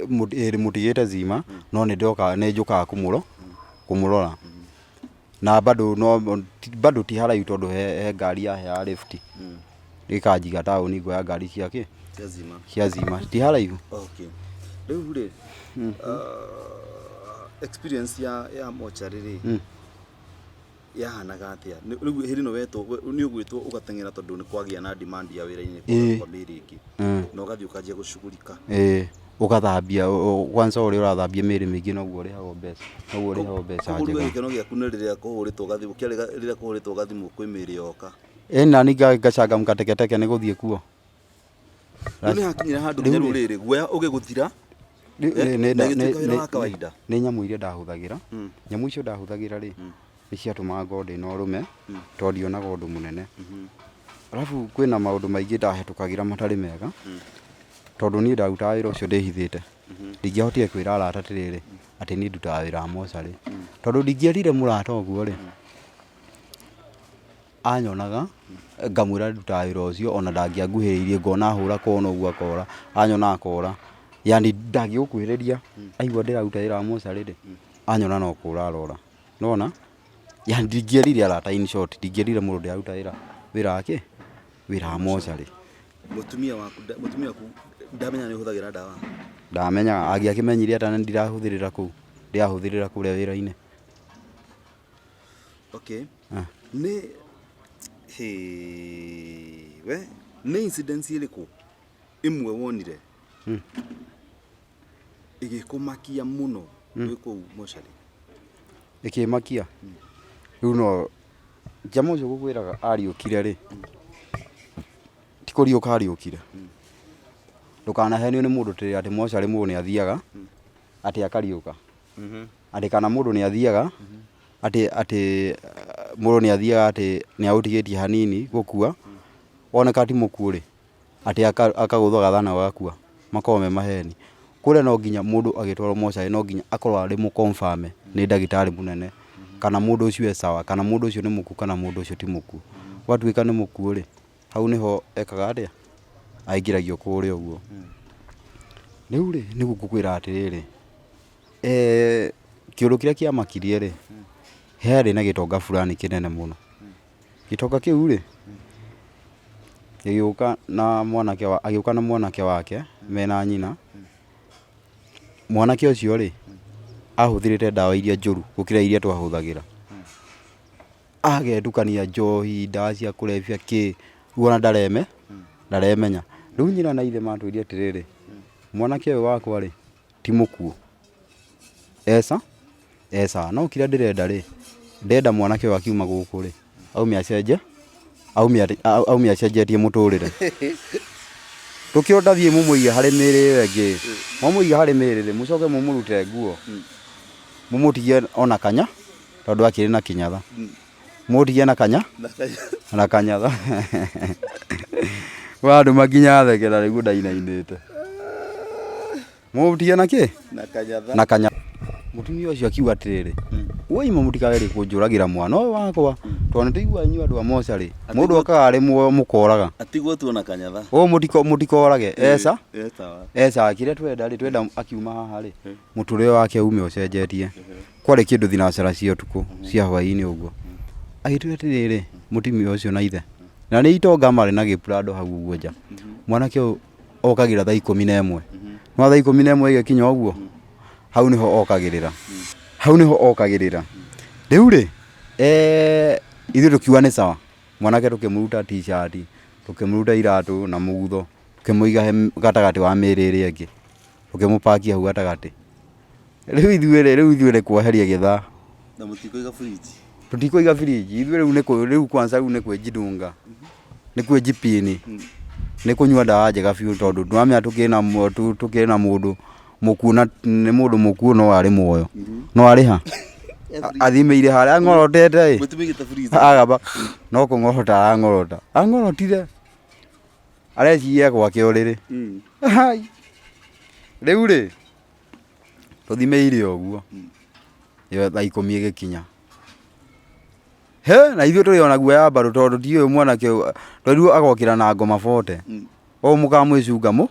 Mutigite zima no ni njukaga kumurora na bado ti haraihu tondu he ngari ya lift ikanjiga tauni ngoya ngari ciake cia zima ti haraihu. Okay, riu ri experience ya Mortuary ri yahanaga atia? Riu hindi no wetwo ni ugwitwo ugatengera tondu ni kwagia na demand ya wira-ini kwa miri ingi no gathi ukanjia gushugurika ugathambia kwanza uri urathambia miri mingi noguo urihagwo mbeca njega. Gikeno giaku ni riria kuhuritwo gathi ukiarega riria kuhuritwo gathi mu kwi miri yoka na ni ngacanga mkateketeke ni guthie kuo. Ni hakinyira handu nyeru riri guoya ugiguthira ni nyamu iria ndahuthagira nyamu icio ndahuthagira ri ni ciatumaga ngorwo no rume tondu ndionaga undu munene. Alafu kwina maundu maingi ndahetukagira matari mega tondu ni ndarutaga wira ucio ndihithite ndingiahotire kwira arata atiriri ati ni ndutaga wira wa Mortuary tondu ndingierire murata uguo ri anyonaga ngamwira ndutaga wira ucio ona ndangianguhiririe ngona hura kona uguo akora anyona akora yani ndangiukuhiriria aigua ndiraruta wira wa Mortuary ri anyona no kura arora nona yani ndingierire arata in short ndingierire mundu ndiraruta wira wake wira wa Mortuary. Mutumia ku ndamenya ni huthagira dawa? Ndamenya agiakimenyirie atana ndirahuthirira ku ndiahuthirira kuria wira-ini. Okay, ni ni incidents iriku imwe wonire igikumakia muno wiku Mortuary? Ikimakia riu no jamu ucio gukwiraga ariukire ri tikuriuka ariukire ndukanahenio ni mundu tiri ati Mortuary mundu ni athiaga ati akariuka ati kana mundu ni athiaga ati mundu ni athiaga ati ni autigitie hanini gukua oneka ti muku ri ati akaguthoga thana wakua makome maheni kuria no nginya mundu agitwarwo Mortuary no nginya akorwo ari mu confirm ni ndagitari munene kana mundu ucio sawa kana mundu ucio ni muku kana mundu ucio ti muku. Watuika ni muku ri hau niho ekaga atia aingiragio kuria uguo. Riu ri ni gukukwira atiriri kiuru kiria kiamakirie ri heri na gitonga fulani kinene muno. Gitonga kiu ri agiuka na mwanake wake mena nyina. Mwanake ucio ri ahuthirite dawa iria njuru gukira iria twahuthagira agedukania njohi dawa cia kulevya ki uona ndaremenya. Riu nyina na ithe matwirie atiriri mwanake uyu wakwa ri ti mukuo esa no kira ndirenda ri ndenda mwanake uyu akiuma guku ri aumia acenjetie muturire tukionda thie mumuiga hari miri wengi mumuiga hari miri ri mucoke mumurute nguo mumutigie ona kanya tondu akiri na kinyatha mutigie na kanyatha wandu maginya thekera rigu ndainainite mutigie na ki na kanyatha. Mutumia ucio akiuga atiriri woi mutikagere kunjuragira mwana uyu wakwa tondu tuigua inyu andu a Mortuary mundu akaga ari mukoraga atigwo tu na kanyatha mutikorage esa kire twenda akiuma haha ri muturire wake ume ucenjetie kwari kindu thinacara cia tuku cia hwaini uguo agitwe atiriri mutumia ucio na ithe na ni itonga mari na giprado hau uguo nja mwanake okagira thaa 11 no thaa 11 igikinya uguo hau niho okagirira riu ri ithu tukiuga ni sawa mwanake tukimuruta t-shirt tukimuruta iratu na mugutho tukimuiga gatagati wa mĩĩrĩ ĩrĩa ĩngĩ tukimũpakia hau gatagati rĩu ithuĩ nĩ kweheria gĩthaa na mũtikoiga fridge tutikoiga fridge ithuĩ rĩu kwanza rĩu nĩ kwĩjidunga nĩ kwĩjipini nĩ kũnyua ndawa njega biũ tondũ twamenya tukĩrĩ na mũndũ mũkuũ na nĩ mũndũ mũkuũ no arĩ muoyo no arĩ ha athimĩire harĩa ang'orotete mũtumigĩte fridge agamba no kũng'orota ang'orotire areciria gwake ũrĩrĩ rĩu rĩ tũthimĩire ũguo thaa 10 ĩgĩkinya na ithuĩ tũrĩ ona guoya mbarũ tondũ ti ũyũ mwanake tondũ agokĩra na ngoma 40 o mũkamwĩcunga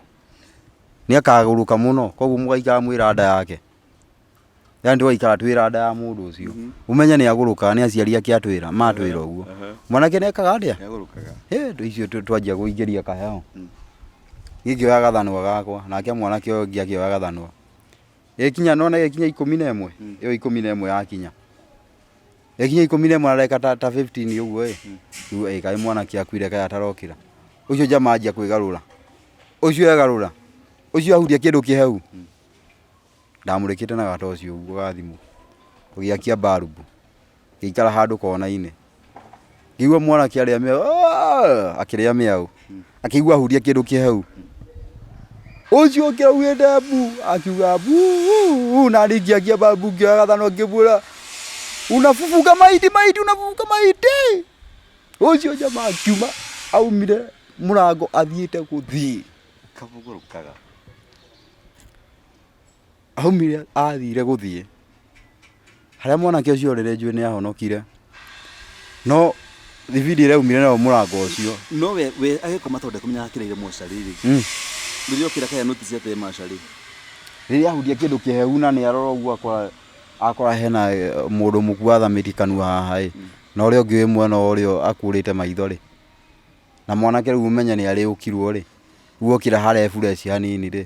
nĩ akagũrũka mũno koguo mũgaikara mwĩra nda yake yani tũgaikara twĩra nda ya mũndũ ũcio ũmenye nĩ agũrũkaga nĩ aciari ake atwĩra matwĩra ũguo mwanake nĩ ekaga atĩa nĩ icio twanjia kũingĩria kaheo gĩkĩoya gathanwa gakwa nake mwanake ũyũ ũngĩ akĩoya gathanwa ĩkinya nona ĩkinya 11 ĩyo 11 yakinya ĩkinya 11 areka ta 15 ũguo rĩu kaĩ mwanake akuire kaĩ atarokĩra ũcio jamanjia kwĩgarũra ũcio egarũra ũcio ahuria kĩndũ kĩheu ndamũrĩkĩte na gata ũcio ũguo gathimũ tũgĩakia mbarubu gĩikara handũ kona-inĩ ngĩigua mwanake arĩa akĩrĩa mĩau akĩigua ahuria kĩndũ kĩheu ũcio kĩraugĩte bu akiuga bu na ndingĩakia mbarubu ngĩoya gathano ngĩbũra unafufuka maiti unafufuka maiti ũcio jamaa akiuma aumire mũrango athiĩte gũthiĩ kabũgũrũkaga aumire athire gũthiĩ harĩa mwanake ũcio rĩrĩ njũĩ nĩ ahonokire no thibidi ĩraumire nayo mũrango ũcio no we agĩkoma tondũ kũmenya akĩrĩire mocarĩ rĩ rĩrĩa okĩra kaya notice atĩ macarĩ rĩrĩa ahuria kĩndũ kĩheu na nĩ arora ũguo akora hena mũndũ mũkuũ athamĩti kanua haha na ũrĩa ũngĩ wĩ mwena ũrĩa akũrĩte maitho rĩ na mwanake rĩu ũmenye nĩ arĩ ũkirwo rĩ rĩu okĩra harĩa fresh hanini rĩ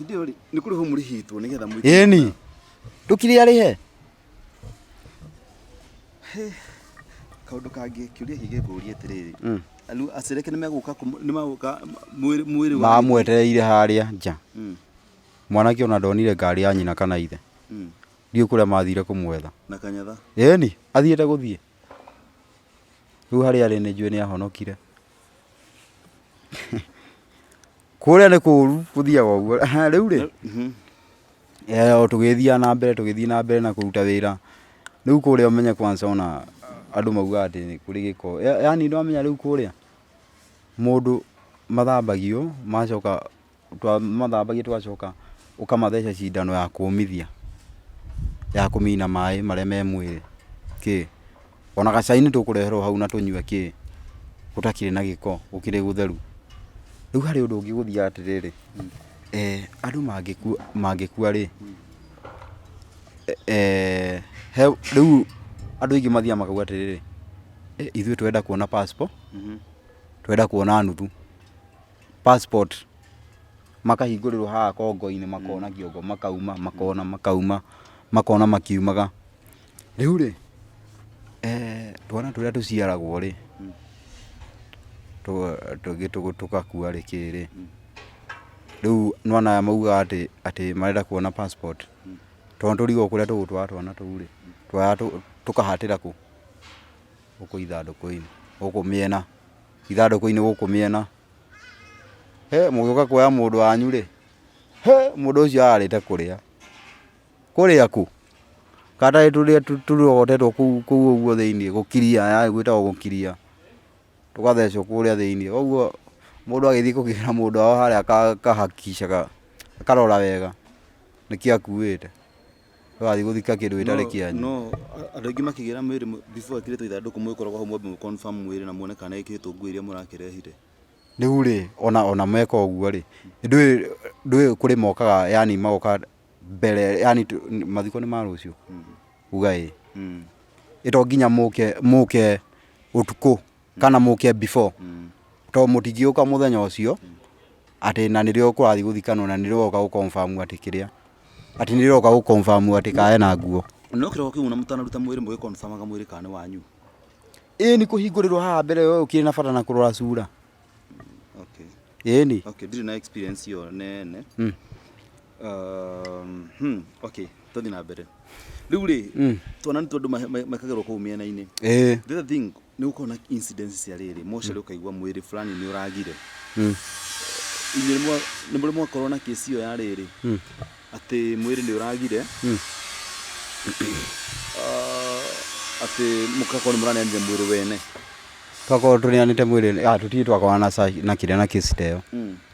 hĩndĩ ĩyo rĩ nĩ kũrĩ ho mũrĩhĩtwo nĩgetha ĩni ndũkire arĩhe kaũndũ kangĩ kĩũria kĩngĩngũria atĩrĩrĩ rĩu acereke nĩmagũka mwĩrĩ wa mamwetereire harĩa nja mwanake ona ndonire ngari ya nyina kana ithe ndiũ kũrĩa mathire kũmwetha na kanyatha ĩni athiĩte gũthiĩ rĩu harĩa arĩ nĩ njũĩ nĩ ahonokire kũrĩa nĩ kũũru gũthiaga ũguo rĩu rĩ tũgĩthiĩ na mbere na kũruta wĩra rĩu kũrĩa ũmenye kwanza ona andũ mauga atĩ kũrĩ gĩko yani nĩ wamenya rĩu kũrĩa mũndũ mathambagio macoka mathambagia tũgacoka ũkamatheca cindano ya kũmithia ya kũmina maĩ marĩa me mwĩrĩ ona gacaini tũkũreherwo hau na tũnyue gũtakĩrĩ na gĩko gũkĩrĩ gũtheru rĩu harĩ ũndũ ũngĩ gũthiĩ atĩrĩrĩ andũ mangĩkua rĩ rĩu andũ aingĩ mathiaga makauga atĩrĩrĩ ithuĩ twenda kuona passport twenda kuona nuthu passport makahingũrĩrwo haha kongo-inĩ makona kĩongo makona makiumaga rĩu rĩ twana tũrĩa tũciaragwo rĩ tũgakua rĩ kĩrĩ rĩu nwana aya mauga atĩ marenda kuona passport tondũ tũrigwo kũrĩa tũgũtwara twana tũu rĩ tũkahatĩra kũ gũkũ ithandũkũ-inĩ gũkũ mĩena ithandũkũ-inĩ gũkũ mĩena mũgĩũka kuoya mũndũ wanyu rĩ mũndũ ũcio ararĩte kũrĩa kũ katarĩ tũrĩa tũrogotetwo kũu ũguo thĩinĩ gũkiria gwĩtagwo gũkiria tũgathecwo kũrĩa thĩinĩ ũguo mũndũ agĩthiĩ kũgĩra mũndũ wao harĩa kahakicaga akarora wega nĩkĩ akuĩte tũgathiĩ gũthika kĩndũ gĩtarĩ kĩanyu no andũ aingĩ makĩgĩra mwĩrĩ before akĩrĩtwo ithandũkũ mwĩkoragwo hau mwambe mũconfirm mwĩrĩ na muone kana ĩkĩrĩtwo nguo iria mũrakĩrehire rĩu rĩ ona meka ũguo rĩ ndũĩ kũrĩ mokaga yani magoka mbere yani mathiko nĩ ma rũciũ uga ĩto nginya mũke ũtukũ kana mũke before to mũtingĩũka mũthenya ũcio atĩ na nĩrĩo kũrathiĩ gũthikanwo na nĩrĩo oka gũconfirm atĩ kĩrĩa atĩ nĩrĩo oka gũconfirm atĩ kae na nguo no kĩroko kĩu na mũtanaruta mwĩrĩ mũgĩconfirmaga mwĩrĩ kana wanyu nĩ kũhingũrĩrwo haha mbere ũkĩrĩ na bata na kũrora cura Ĩni. Okay, ndirĩ na experience yo nene. Okay, tuthi na mbere. Rĩu rĩ, tuona nĩ tondũ mekagĩrwo kũu mĩena-inĩ. The other thing, nĩ gũkorwo na incidents cia rĩrĩ, mocarĩ ũkaigua mwĩrĩ fulani nĩ ũragire. Inyuĩ nĩ mũrĩ mwakorwo na kesi ĩyo ya rĩrĩ, atĩ mwĩrĩ nĩ ũragire, atĩ mũgakorwo nĩ mũraneanire mwĩrĩ wene. Twakorwo tũneanĩte mwĩrĩ, tũtirĩ twakorwo na kĩrĩa na kesi ta ĩyo.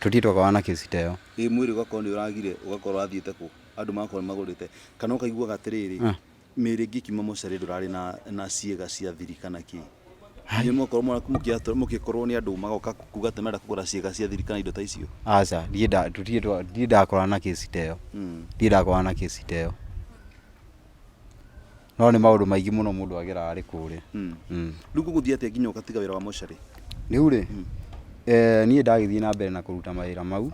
Tũtirĩ twakorwo na kesi ta ĩyo. Mwĩrĩ ũgakorwo nĩ ũragire, ũgakorwo wathiĩte kũ, andũ magakorwo magũrĩte. Kana ũkaiguaga atĩrĩrĩ, mĩĩrĩ ĩngĩ ĩkiuma mocarĩ ndũrarĩ na ciĩga cia thiri kana kĩ. Nĩ mwakorwo mũgĩkorwo nĩ andũ magoka kuga atĩ marenda kũgũra ciĩga cia thiri kana indo ta icio? Aca, ndirĩ ndakorwo na kesi ta ĩyo. Ndirĩ ndakorwo na kesi ta ĩyo. No nĩ maũndũ maingĩ mũno mũndũ ageraga arĩ kũrĩa. Rĩu gũgũthiĩ atĩa nginya ũgatiga wĩra wa mocarĩ? Rĩu rĩ, niĩ ndagĩthiĩ na mbere na kũruta mawĩra mau,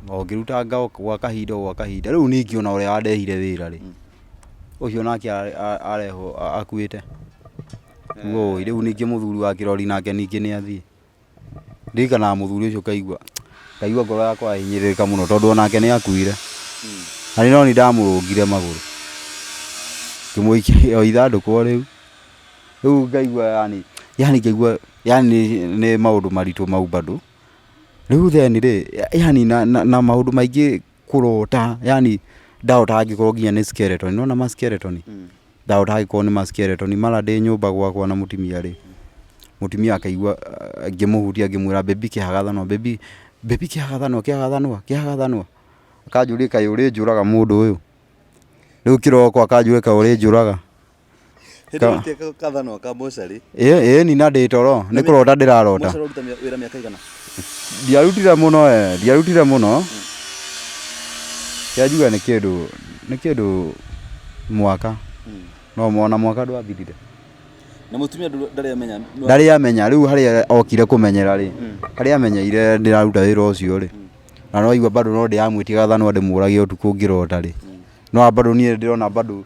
o ngĩruta gwa kahinda gwa kahinda. Rĩu ningĩ ona ũrĩa wandehire wĩra rĩ, ũcio nake arehwo akuĩte. Rĩu ningĩ mũthuri wa kĩrori nake ningĩ nĩ athiĩ. Ndirikanaga mũthuri ũcio kaigua ngoro yakwa yahinyĩrĩrĩka mũno tondũ onake nĩ akuire. Na no nĩ ndamũrũngire magũrũ, ngĩmũikia o ithandũkũ o rĩu. Rĩu ngaigua ngaigua nĩ maũndũ maritũ mau bado. Rĩu then rĩ, na maũndũ maingĩ kũrota, ndarota angĩkorwo nginya nĩ skeleton, nĩwona ma skeleton. Ndarota angĩkorwo nĩ ma skeleton, mara ndĩ nyũmba gwakwa na mũtumia rĩ, mũtumia akaigua ngĩmũhutia ngĩmwĩra baby kĩhagathanwa, baby kĩhagathanwa. Akanjũria kaĩ ũrĩ njũraga mũndũ ũyũ. Rĩu kĩroko akanjũria kaĩ ũrĩ njũraga. Hĩndĩ kathanwa ka mocarĩ? Ĩni na ndĩ toro, nĩ kũrota ndĩrarota. Mocarĩ ũruta wĩra mĩaka igana? Ndiarutire mũno. Kĩanjua nĩ kĩndũ mwaka. No mwana mwaka ndwathirire. Na mũtumia ndarĩ amenya. Rĩu harĩa okire kũmenyera rĩ, harĩa amenyeire ndĩraruta wĩra ũcio rĩ, na no aigua bado no ndĩramwĩtia gathanwa ndĩmũrage ũtukũ ngĩrota rĩ, no bado niĩ ndĩrona bado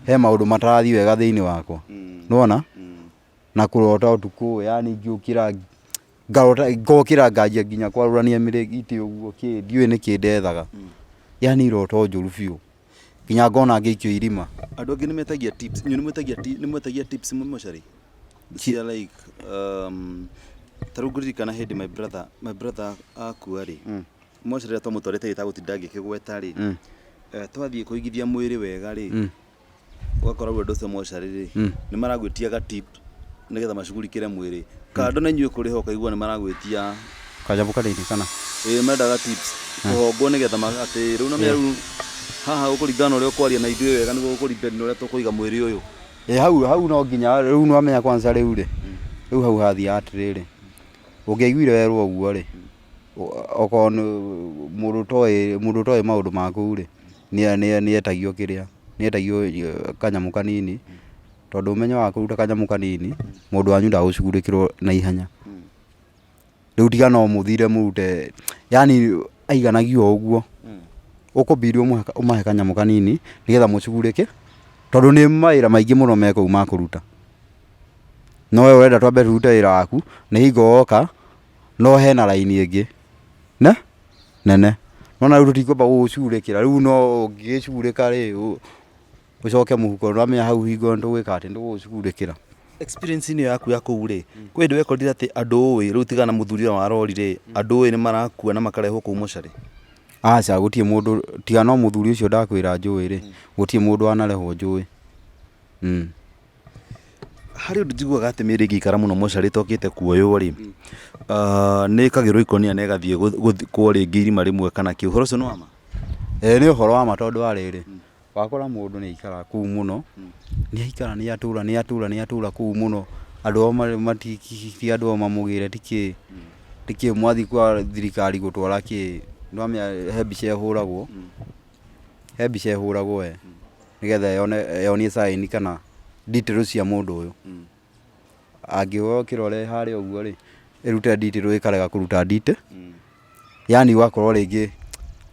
he maũndũ matarathiĩ wega thĩinĩ wakwa. Nĩwona? Na kũrota ũtukũ, ngĩũkĩra ngokĩra nganjia nginya kwarũrania mĩrĩgiti ũguo, ndiũĩ nĩkĩ ndethaga. Iroto njũru biũ. Nginya ngona ngĩikio irima. Andũ angĩ nĩ metagia tips, nĩ mwetagia tips mocarĩ? Cia like, ta rĩu ngũririkana hĩndĩ my brother akua rĩ, mocarĩ rĩrĩa twamũtwarĩte gĩtagũtinda ngĩkĩgweta rĩ, twathiĩ kũigithia mwĩrĩ wega rĩ, ũgakora rĩu andũ acio mocarĩ rĩ, nĩ maragwĩtia ga tip nĩgetha macugurikĩre mwĩrĩ. Kando na inyuĩ kũrĩ ho ũkaigua nĩ maragwĩtia kanyamũ kanini kana? Mendaga tips kũhongwo nĩgetha atĩ rĩu na rĩu haha ũkũringana ũrĩa ũkwaria na ithuĩ wega nĩguo ũkũringana ũrĩa tũkũiga mwĩrĩ ũyũ. Hau no nginya rĩu nĩwamenya kwanza rĩu rĩ, rĩu hau hathiaga atĩrĩrĩ, ũngĩaiguire werwo ũguo rĩ, okorwo mũndũ toĩ maũndũ ma kũu rĩ, nĩetagio kanyamũ kanini, tondũ ũmenyo wa kũruta kanyamũ kanini mũndũ wanyu ndagũcugurĩkĩrwo na ihenya. Rĩu tiga no mũthire mũrute, aiganagio o ũguo, ũkũmbiri ũmahe kanyamũ kanini nĩgetha mũcugurĩke, tondũ nĩ mawĩra maingĩ mũno me kũu ma kũruta. No we ũrenda twambe tũrute wĩra waku, nĩ hingo woka no hena raini ĩngĩ nene, no na rĩu tũtikwamba gũgũcugurĩkĩra. Rĩu no ũngĩgĩcugurĩka rĩ, ũcoke mũhuko, nĩwamenya hau hingo nĩtũgwĩka atĩ nĩtũgũgũcugurĩkĩra. Experience inĩ yaku ya kũu rĩ, kwĩ hĩndĩ wekorire atĩ andũ ũĩ, rĩu tigana na mũthuri wa rori rĩ, andũ ũĩ nĩ marakua na makarehwo kũu mocarĩ? Aca, gũtirĩ mũndũ, tiga no mũthuri ũcio ndakwĩra njũĩ rĩ, gũtirĩ mũndũ wanarehwo njũĩ. Harĩ ũndũ njiguaga atĩ mĩĩrĩ ĩngĩikara mũno mocarĩ ĩtokĩte kuoywo rĩ, nĩ ĩkagĩrwo ikonia na ĩgathiĩ gũthikwo rĩngĩ irima rĩmwe kana kĩ, ũhoro ũcio nĩ wa ma? Nĩ ũhoro wa ma, tondũ wa rĩrĩ, wakora mũndũ nĩ aikara kũu mũno, nĩ atũra kũu mũno, andũ ao matikĩ andũ ao mamũgĩre tikĩ mwathi kwa thirikari gũtwara kĩ, nĩwamenya he mbica ĩhũragwo we, nĩgetha yonie sign kana details cia mũndũ ũyũ. Angĩoywo kĩrore harĩa ũguo rĩ, ĩrute detail ĩkarega kũruta detail, ũgakorwo rĩngĩ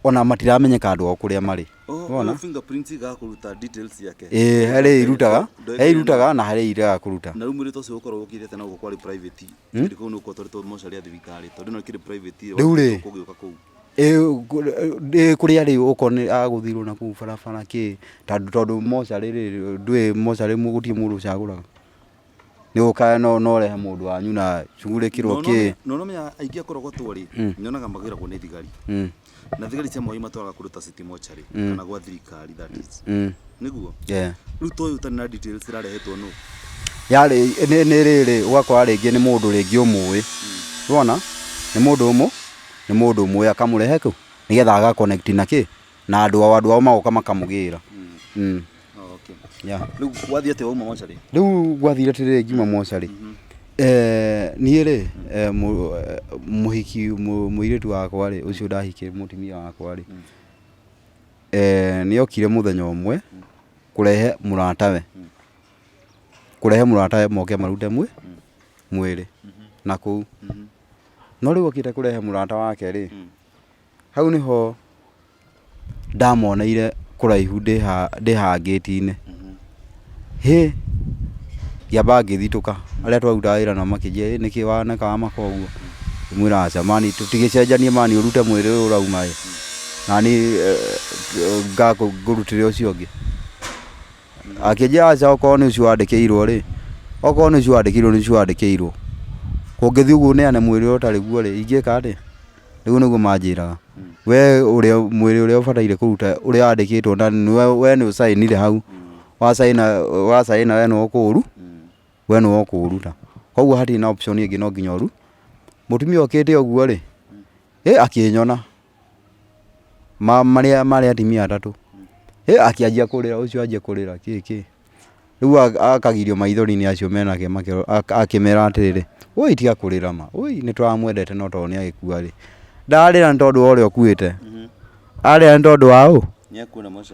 ona matiramenyeka andũ ao kũrĩa marĩ. Ona fingerprints igakuruta details yake. Harĩ irutaga na harĩ iraga kũruta. Na rĩu mwĩrĩ ũcio ũkorwo ũkirĩte na gũkũ kwarĩ private. Ndiko nĩ ũkotũrĩtwo mocarĩ ya thirikari tondũ no kĩrĩ private kũgĩũka kũu. Kũrĩa rĩ ũkone agũthirwo na kũu barabara kĩ tondũ mocarĩ rĩ ndũĩ mocarĩ gũtirĩ mũndũ ũcagũraga. Nĩ ũkaya no rehe mũndũ wanyu na cugurĩkĩrwo kĩ. No menya aingĩ akorogotwo rĩ nyonaga magĩragwo nĩ thigari. Na thigari cia mwai matwaraga kũruta city mocarĩ kana gwa thirikari that is. Nĩguo. Rĩu toĩ ũtarĩ na details irarehetwo nũ. Yarĩ nĩ rĩrĩ ũgakora rĩngĩ nĩ mũndũ rĩngĩ ũmũĩ. Unaona? Nĩ mũndũ ũmwe akamũrehe kũ nĩgetha aga connect na kĩ na andũ ao magoka makamũgĩra. Rĩu wathiĩ atĩ wauma mocarĩ? Rĩu gwathire atĩrĩrĩ ngiuma mocarĩ. Niĩ rĩ mũhiki mũirĩtu wakwa rĩ ũcio ndahikie mũtumia wakwa rĩ nĩ okire mũthenya ũmwe kũrehe mũratawe moke marute mwĩrĩ na kũu. No rĩu okĩte kũrehe mũrata wake rĩ hau nĩho ndamoneire kũraihu ndĩha gate-inĩ. Ngĩamba ngĩthitũka arĩa twarutaga wĩra nao makĩnjĩra nĩkĩ waneka maka ũguo. Ngĩmwĩra aca mani tũtigĩcenjanie mani ũrute mwĩrĩ ũyũ ũrauma nani ngũrutĩre ũcio ũngĩ. Akĩnjĩra aca okorwo nĩ ũcio wandĩkĩirwo rĩ nĩcio wandĩkĩirwo. Kũngĩthiĩ ũguo neane mwĩrĩ ũtarĩ guo rĩ ingĩka atĩ. Rĩu nĩguo manjĩraga we mwĩrĩ ũrĩa ũbataire kũruta ũrĩa wandĩkĩtwo na we nĩ ũcainire hau wacaina we nĩwe ũkũũruta. Koguo hatirĩ na option ĩngĩ no nginya ũru. Mũtumia okĩte ũguo rĩ akĩnyona marĩ atumia atatũ akĩanjia kũrĩra ũcio anjia kũrĩra kĩ. Rĩu akagirio maithori-inĩ acio menake akĩmera atĩrĩrĩ ũi tiga kũrĩra ma ũi nĩtũramwendete no tondũ nĩ agĩkua rĩ. Ndarĩra nĩ tondũ wa ũrĩa ũkuĩte arĩra nĩ tondũ wa ũ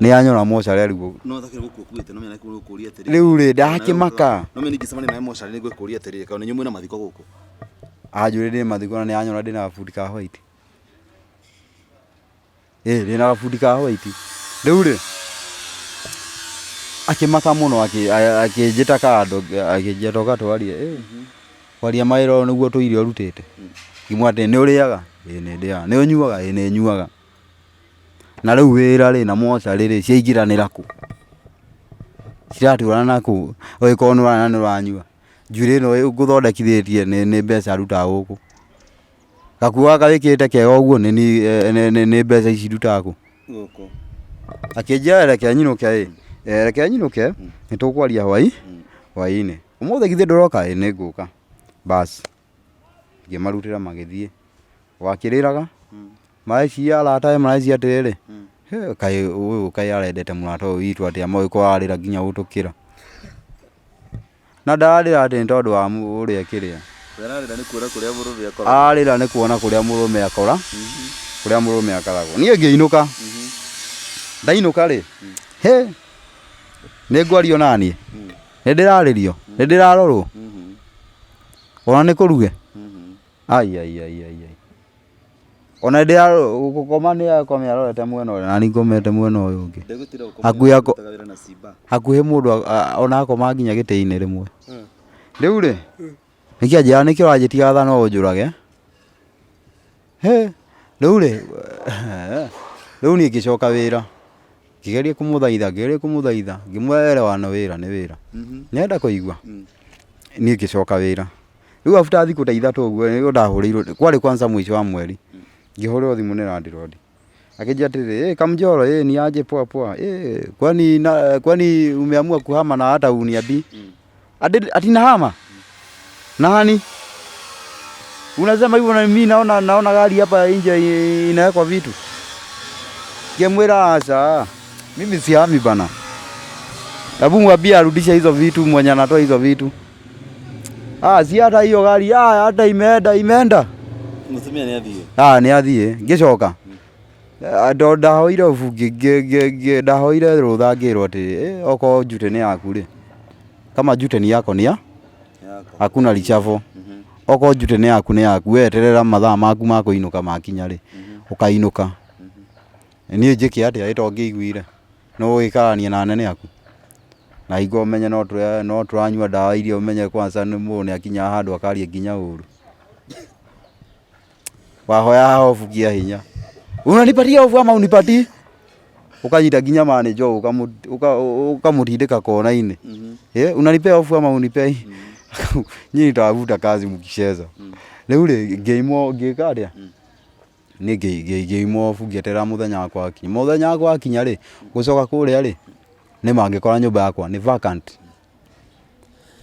nĩ anyona mocarĩ rĩu. Rĩu rĩ ndakĩmaka anjũrĩire mathiko na nĩ anyona ndĩna gabundi ka white. Ndĩna gabundi ka white. Rĩu rĩ akĩmaka mũno akĩnjĩta kando akĩnjĩta toka twarie kwaria mawĩra nĩguo tũire ũrutĩte. Ngĩmwĩra atĩ nĩ ũrĩaga nĩ ndĩaga nĩ ũnyuaga nĩ nyuaga. Na rĩu wĩra rĩ na mocarĩ rĩ ciaingĩranĩra kũ ciratũrana na kũ ũgĩkorwo nĩ ũranyua njuĩrĩ ĩno ngũthondekithĩtie nĩ mbeca arutaga gũkũ. Gakuo gaka wĩkĩte kega ũguo nĩ mbeca ici ndutaga kũ. Akĩnjĩra reke nyinũke nĩtũkwaria hwaĩ-inĩ. Ũmũthĩ githĩ ndũroka nĩ ngũka. Basi ngĩmarutĩra magĩthiĩ wakĩrĩraga mareciria aratawe mareciria atĩrĩrĩ kaĩ arendete mũrata ũyũ witũ atĩ amagĩkorwo ararĩra nginya gũtũkĩra. Na ndarĩra atĩ nĩ tondũ wa ũrĩa kĩrĩa arĩra nĩ kuona kũrĩa mũrũme akoragwo. Niĩ ngĩinũka ndainũka rĩ nĩ ngwario naniĩ nĩ ndĩrarĩrio nĩ ndĩrarorwo ona nĩ kũruge ona gũkoma nĩ akome arorete mwena ũrĩa nani ngomete mwena ũyũ ũngĩ. Hakuhĩ mũndũ ona akoma nginya gĩtĩ-inĩ rĩmwe. Rĩu rĩ nĩkĩanjĩra nĩkĩo ũranjĩtiga tha no ũnjũrage. Rĩu rĩ niĩ ngĩcoka wĩra ngĩgeria kũmũthaitha ngĩmwĩra wĩra nĩ wĩra nĩenda kũigua. Niĩ ngĩcoka wĩra rĩu after thikũ ta ithatũ ũguo nĩguo ndahũrĩirwo kwarĩ kwanza mwisho wa mweri. Ngĩhũrĩrwo thimũ nĩ landlord akĩnjĩra atĩrĩrĩ Kamjoro ni aje poa poa kwani umeamua kuhama na hata uniambii ati nahama nani unasema hivyo na mimi naona gari hapa nje inawekwa vitu. Ngĩmwĩra aca mimi sihami bana, hebu mwambie arudishe hizo vitu mwenye anatoa hizo vitu. Si hata hiyo gari hata imeenda. Mutumia ni athie. Ni athie. Ngĩcoka ndahoire ndahoire rũtha ngĩrwo atĩ okorwo njute nĩ yaku rĩ kama njute ni yako ni hakuna lichavo. Okorwo njute nĩ yaku weterera mathaa maku ma kũinũka makinya rĩ ũkainũka. Niĩ njĩke atĩa ĩto ngĩiguire no gĩkarania na nene aku na igua ũmenye no tũranyua ndawa iria ũmenye kwanza nĩ mũndũ nĩ akinya handũ akaria nginya ũru wahoya hofu kia hinya unanipatia hofu ama unipatii ukanyita nginya manager ukamutindika kona-inĩ unanipea hofu ama unipei nyinyi nitawavuta kazi mkicheza rĩu rĩ ngĩka atĩa nĩ ngĩimwo hofu ngĩeterera mũthenya wakwa akinya rĩ gũcoka kũrĩa rĩ nĩ mangĩkora nyũmba yakwa nĩ vacant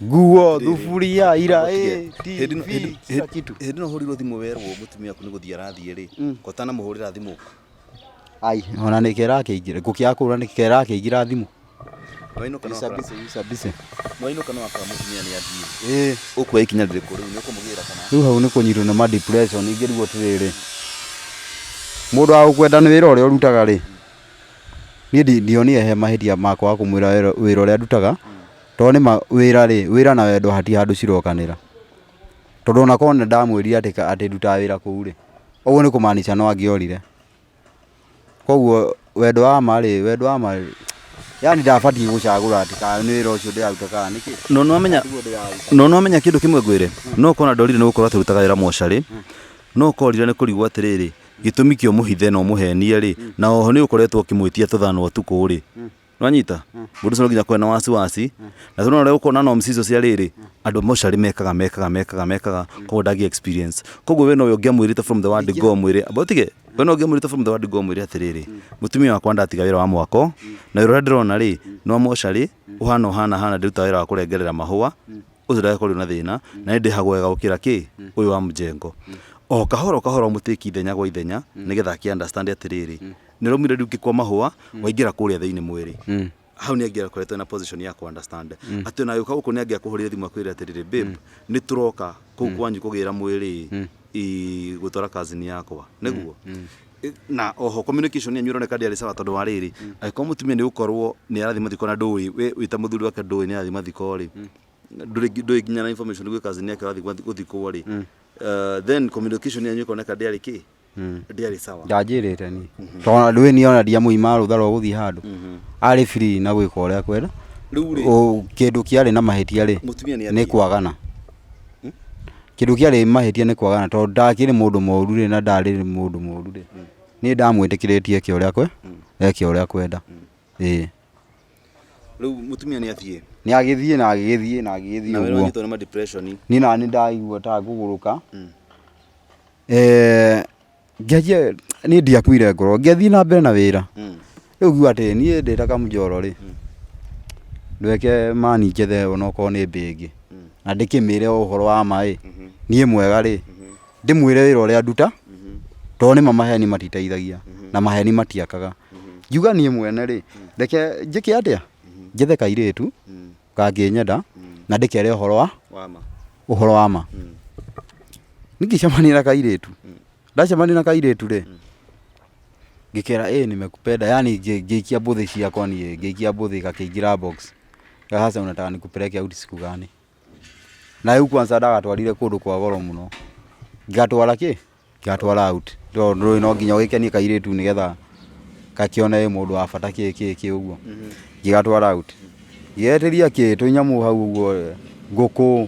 nguo thuburia TV kila kitu hĩndĩ no hũrirwo thimũ werwo mũtumia aku nĩ gũthiĩ arathiĩ rĩ kotana mũhũrĩra thimũ ai ona nĩ kera kĩingĩra gũkĩakũra nĩ kera kĩingĩra thimũ Wainũka no akora mũtumia nĩ athiĩ ũkuoya ikinya rĩrĩkũ rĩu nĩ ũkũmũgĩra kana rĩu hau nĩ kũnyitwo nĩ ma depression ingĩrigwo tĩrĩrĩ mũndũ wa gũkwenda nĩ wĩra ũrĩa ũrutaga rĩ niĩ ndionire he mahĩtia makwa kũmwĩra wĩra ũrĩa ndutaga tondũ nĩ wĩra na wendo hati handũ cirokanĩra tondũ ona korwo nĩ ndamwĩrire atĩ ndutaga wĩra kũu rĩ ũguo nĩ kũmaanisha no angĩorire koguo wendo wa ma yani ndabatiĩ gũcagũra atĩ kana nĩ wĩra ũcio ndĩraruta kana nĩkĩ no wamenya kĩndũ kĩmwe ngwĩre no ũkorwo ndorire nĩ gũkorwo atĩ ũrutaga wĩra Mortuary no ũkorire nĩ kũrigwo atĩrĩrĩ gĩtũmi kĩa mũhithe na ũmũhenie rĩ na oho nĩ ũkoretwo ũkĩmwĩtia tũthano ũtukũ rĩ nĩwanyita mũndũ ũcio no nginya kwena wasiwasi na tũno ũrĩa ũkona no mcizo cia rĩrĩ andũ Mortuary mekaga koguo ndagĩa experience koguo we no ũngĩamwĩrĩte from the word go mwĩre abotige we no ũngĩamwĩrĩte from the word go mwĩre atĩrĩrĩ mũtumia wakwa ndatiga wĩra wa mwako na wĩra ũrĩa ndĩrona rĩ no Mortuary ũhana ndĩruta wĩra wa kũrengerera mahũa ũcio ndagĩkorwo na thĩna na nĩndĩhagwo wega gũkĩra ũyũ wa mjengo o kahora mũtĩki ithenya gwa ithenya nĩgetha akĩ understand atĩrĩrĩ nĩ romire rĩu kwa mahũa waingĩra kũrĩa thĩinĩ mwĩrĩ hau nĩ angĩakoretwo na position ya ku understand atĩ na yuka gũkũ nĩ angĩakũhũrĩra thimũ akwĩra atĩrĩrĩ babe nĩ tũroka kũu kwanyu kũgĩra mwĩrĩ gũtwara kazini yakwa nĩguo na oho communication yanyu ĩroneka ndĩarĩ sawa tondũ wa rĩrĩ angĩkorwo mũtumia nĩ gũkorwo nĩ arathiĩ mathiko na ndũĩ we wĩta mũthuri wake ndũĩ nĩ arathiĩ mathiko rĩ ndũrĩ nginya na information gwĩ kazini yake arathiĩ gũthikwo rĩ then communication yanyu ĩkoneka ndĩarĩ ndĩarĩ sawa ndanjĩrĩte ni tondũ ndũĩ nĩ ona ndiamũima rũtha rwa gũthiĩ handũ arĩ free na gwĩka ũrĩa kwenda kĩndũ kĩarĩ na mahĩtia rĩ nĩ kwagana kĩndũ kĩarĩ mahĩtia nĩ kwagana tondũ ndakĩrĩ mũndũ mũũru rĩ na ndarĩ mũndũ mũũru rĩ niĩ ndamwĩtĩkĩrĩtie eke ũrĩa kwenda rĩu mũtumia nĩ athiĩ nĩ agĩthiĩ na agĩgĩthiĩ ũguo niĩ nani ndaigua ta ngũgũrũka ngĩanjia niĩ ndiakuire ngoro ngĩathiĩ na mbere na wĩra rĩu ngiuga atĩ niĩ ndĩ ta kamũjoro rĩ ndweke mani njethe onokorwo nĩ mbĩngĩ na ndĩkĩmĩre ũhoro wa maĩ niĩ mwega rĩ ndĩmwĩre wĩra ũrĩa nduta tondũ nĩ maheni matiteithagia na maheni matiakaga ngiuga niĩ mwene rĩ reke njĩke atĩa njethe kairĩtu kangĩnyenda na ndĩkere ũhoro wa ma nikicemania na kairĩtu ndacemania na kairĩtu rĩ ngĩkera nimekupenda yani ngĩikia mbũthĩ ciakwa niĩ ngĩikia mbũthĩ gakĩingĩra box sasa unataka nikupeleke out siku gani na rĩu kwanza ndagatwarire kũndũ kwa goro mũno ngatwara out tondũ no nginya ũgĩkenie kairĩtu nĩgetha gakĩone mũndũ wa bata kĩ ũguo ngĩgatwara out yeteria tũnyamũ hau ũguo ngũkũ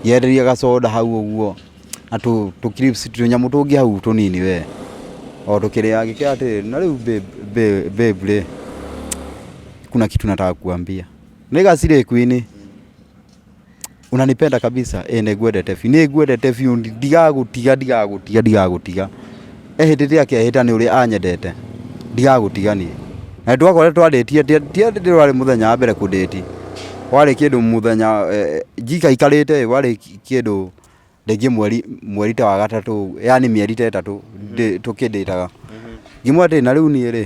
yeteria gacoda hau ũguo na clips tũnyamũ tũngĩ hau tũnini we o tukĩrĩa gĩkĩa atĩ na rĩu babe kuna kitu nataka kuambia nĩgacire kwini unanipenda kabisa nĩngwendete biũ ndigagũtiga ehĩtĩte akehĩta nĩ ũrĩa anyendete ndigagũtiga niĩ na twakore twadĩtie ndĩrarĩ mũthenya wa mbere kũdĩti warĩ kĩndũ mũthenya njikaikarĩte warĩ kĩndũ ndĩngĩ mweri ta wa gatatũ yani mĩeri ta ĩtatũ tũkĩndĩtaga ngĩmwĩra atĩ na rĩu niĩ rĩ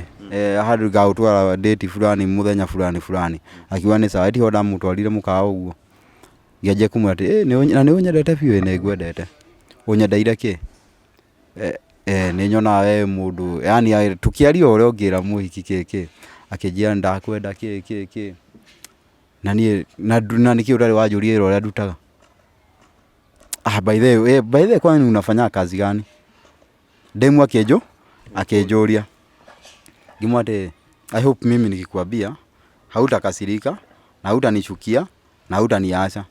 handũ ngagũtwara date fulani mũthenya fulani akiuga nĩ sawa ĩtiho ndamũtwarire mũkawa ũguo ngĩanjia kũmwĩra atĩ na nĩ ũnyendete biũ nĩngwendete ũnyendeire kĩ nĩ nyonaga we mũndũ yani tũkĩaria ũrĩa ũngĩra mũhiki kĩ akĩnjĩra ndakwenda kĩ na niĩ na nĩkĩ ũtarĩ wanjũria wĩra ũrĩa ndutaga by the way kwani unafanya kazi gani demu akĩnjũria Ngimwate I hope mimi nikikwambia hautakasirika na hautanichukia na hautaniacha.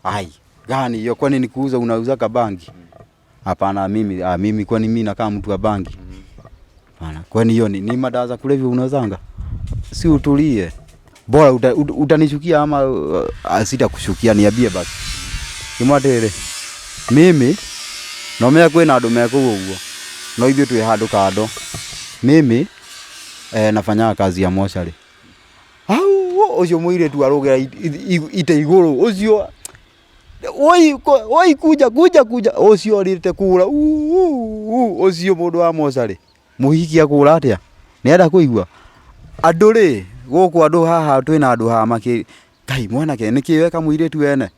Ai, gani hiyo, kwani nikuuza unauza kabangi? Hapana, mimi kwani mimi nakaa mtu wa bangi? Hapana. Kwani hiyo ni madawa za kulevya unauzanga? Si utulie. Bora utanichukia ama sitakushukia, niambie basi. Kimwatere. Mimi no mea kwena andu meko uguo. No ithuĩ twĩ handũ kando. Mimi nafanya kazi ya Mortuary. Ucio mũirĩtu arũgera ite igũrũ ucio. Oi kuja ucio rĩte kũra. Ucio mũndũ wa Mortuary. Mũhikia kũra atia? Nĩenda kũigua. Andũ rĩ, gũkũ andũ haha twĩna andũ haha makĩ kai mwanake nĩkĩweka mũirĩtu wene.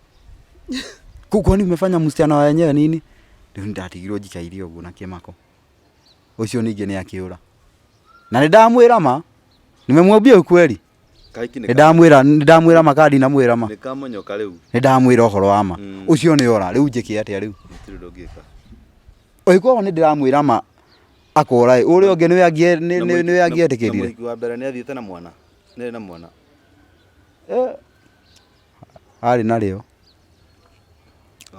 Kwani umefanya msichana wenyewe nini? Ndio ndatigirwo njikaire ũguo na kĩmako. Ucio ningĩ nĩ akĩũra. Na nĩndamwĩra ma, nimemwambia ukweli. Nĩndamwĩra makadi na mwĩra ma. Nĩkamonyoka rĩu. Nĩndamwĩra ũhoro wa ma. Ucio nĩ ora, rĩu njĩke atĩa rĩu? Mũtirĩ ndũngĩka. Oiko nĩndĩramwĩra ma akora ũrĩa ũngĩ nĩwe angĩetĩkĩrire. Mũhiki wa mbere nĩ athiĩte na mwana. Nĩ na mwana. Arĩ na rĩo.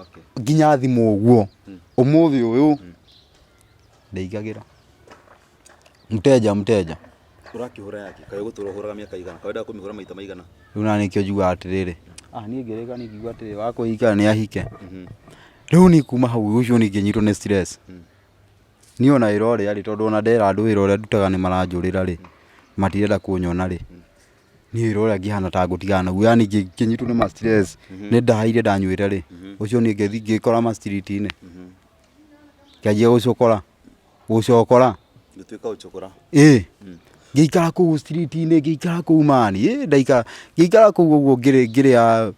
Okay. Nginya thimũ ũguo. Ũmũthĩ ũyũ ndeigagĩra. Mteja. Ũrakĩhũra yake. Kaĩ gũtũra ũhũraga mĩaka igana. Kaĩ ndakũmĩhũra maita maigana. Rĩu na nĩkĩo njugaga atĩrĩrĩ. Niĩ ngĩrĩka nĩngiuga atĩrĩrĩ wa kũhika nĩ ahike. Rĩu nĩ kuma hau ũcio ningĩ nyitwo nĩ stress. Niĩ ona wĩra ũrĩa rĩ, tondũ ona ndera andũ wĩra ũrĩa ndutaga nĩ maranjũrĩra rĩ, matirenda kũnyona rĩ. Niĩ wĩra ũrĩa ngĩhana ta ngũtigana naguo, yani ngĩnyitwo nĩ ma stress. Nĩ ndahaire ndanyuĩte rĩ. Ũcio niĩ ngĩthiĩ ngĩkora ma street-inĩ. Kĩanjia gũcokora. Gũtuĩka ũcokora. Ngĩikara kũu street-inĩ, ngĩikara kũu mani. Ngĩikara kũu ũguo ngĩrĩa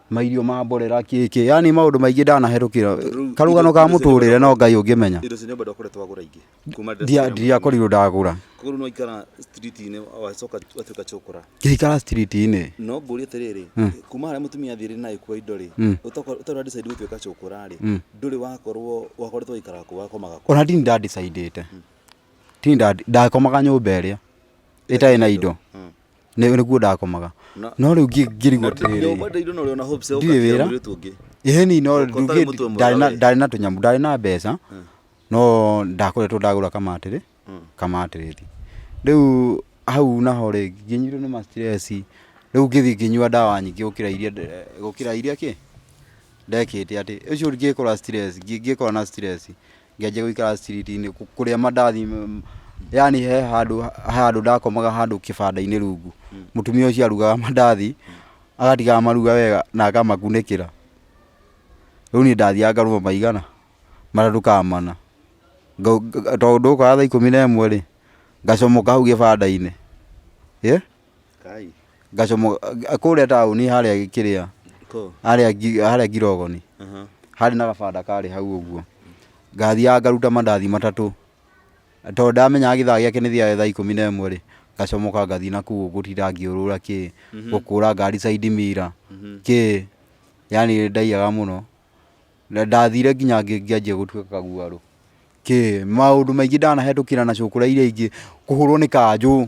mairio ma mborera kĩkĩ. Yani maũndũ maingĩ ndanaherũkĩra. Karũgano ka mũtũrĩre no Ngai ũngĩmenya. Indo cia nyũmba ndũkoretwo wagũra ingĩ. Ndiakorirwo ndagũra. Kũrũ no ikara street-inĩ wacoka watuĩka cokora. Ngĩikara street-inĩ. No ngũrie atĩrĩrĩ, kuma harĩa mũtumia athire na ikuwa indo rĩ, ũtara decide gũtuĩka cokora rĩ, ndũrĩ wakoretwo ikara kũ wakomaga kũ. Ona ndini ndadecidĩte. Ndakomaga nyũmba ĩrĩa ĩtarĩ na indo. Nĩguo ndakomaga. No rĩu ngĩrigwo atĩrĩrĩ. Nyũmba ndĩirwo no rĩona hopes ũkakĩra mũirĩtu ũngĩ. Ĩni no ndarĩ na tũnyamũ, ndarĩ na mbeca. No ndakoretwo ndagũra kamatĩrĩti. Rĩu hau naho rĩ ngĩnyitwo nĩ ma stress. Rĩu ngĩthiĩ ngĩnyua ndawa nyingĩ gũkĩra iria kĩ ndekĩte atĩ ũcio ngĩkora na stress ngĩanjia gũikara street-inĩ kũrĩa mandathi, yani he handũ ndakomaga handũ kĩbanda-inĩ rungu. Mũtumia ũcio arugaga mandathi agatigaga maruga wega na akamakunĩkĩra. Rĩu niĩ ndathiaga ngarũma maigana matatũ ka mana. Tondũ ndokaga thaa 11 rĩ ngacomoka hau gĩbanda-inĩ. Ngacomoka kũrĩa taũni harĩa kĩrĩa harĩa Ngirogoni. Harĩ na gabanda karĩ hau ũguo. Ngathiaga ngaruta mandathi matatũ. Tondũ ndamenyaga gĩthaa gĩake nĩ thia thaa 11 rĩ, ngacomoka ngathiĩ na kũu gũtinda ngĩũrũra kĩ gũkũra ngari side mirror kĩ, yani ndaiyaga mũno. Ndathire nginya ngĩanjia gũtuĩka kaguarũ kĩ, maũndũ maingĩ ndanahetũkĩra na cũkũra iria ingĩ, kũhũrwo nĩ kanjũ.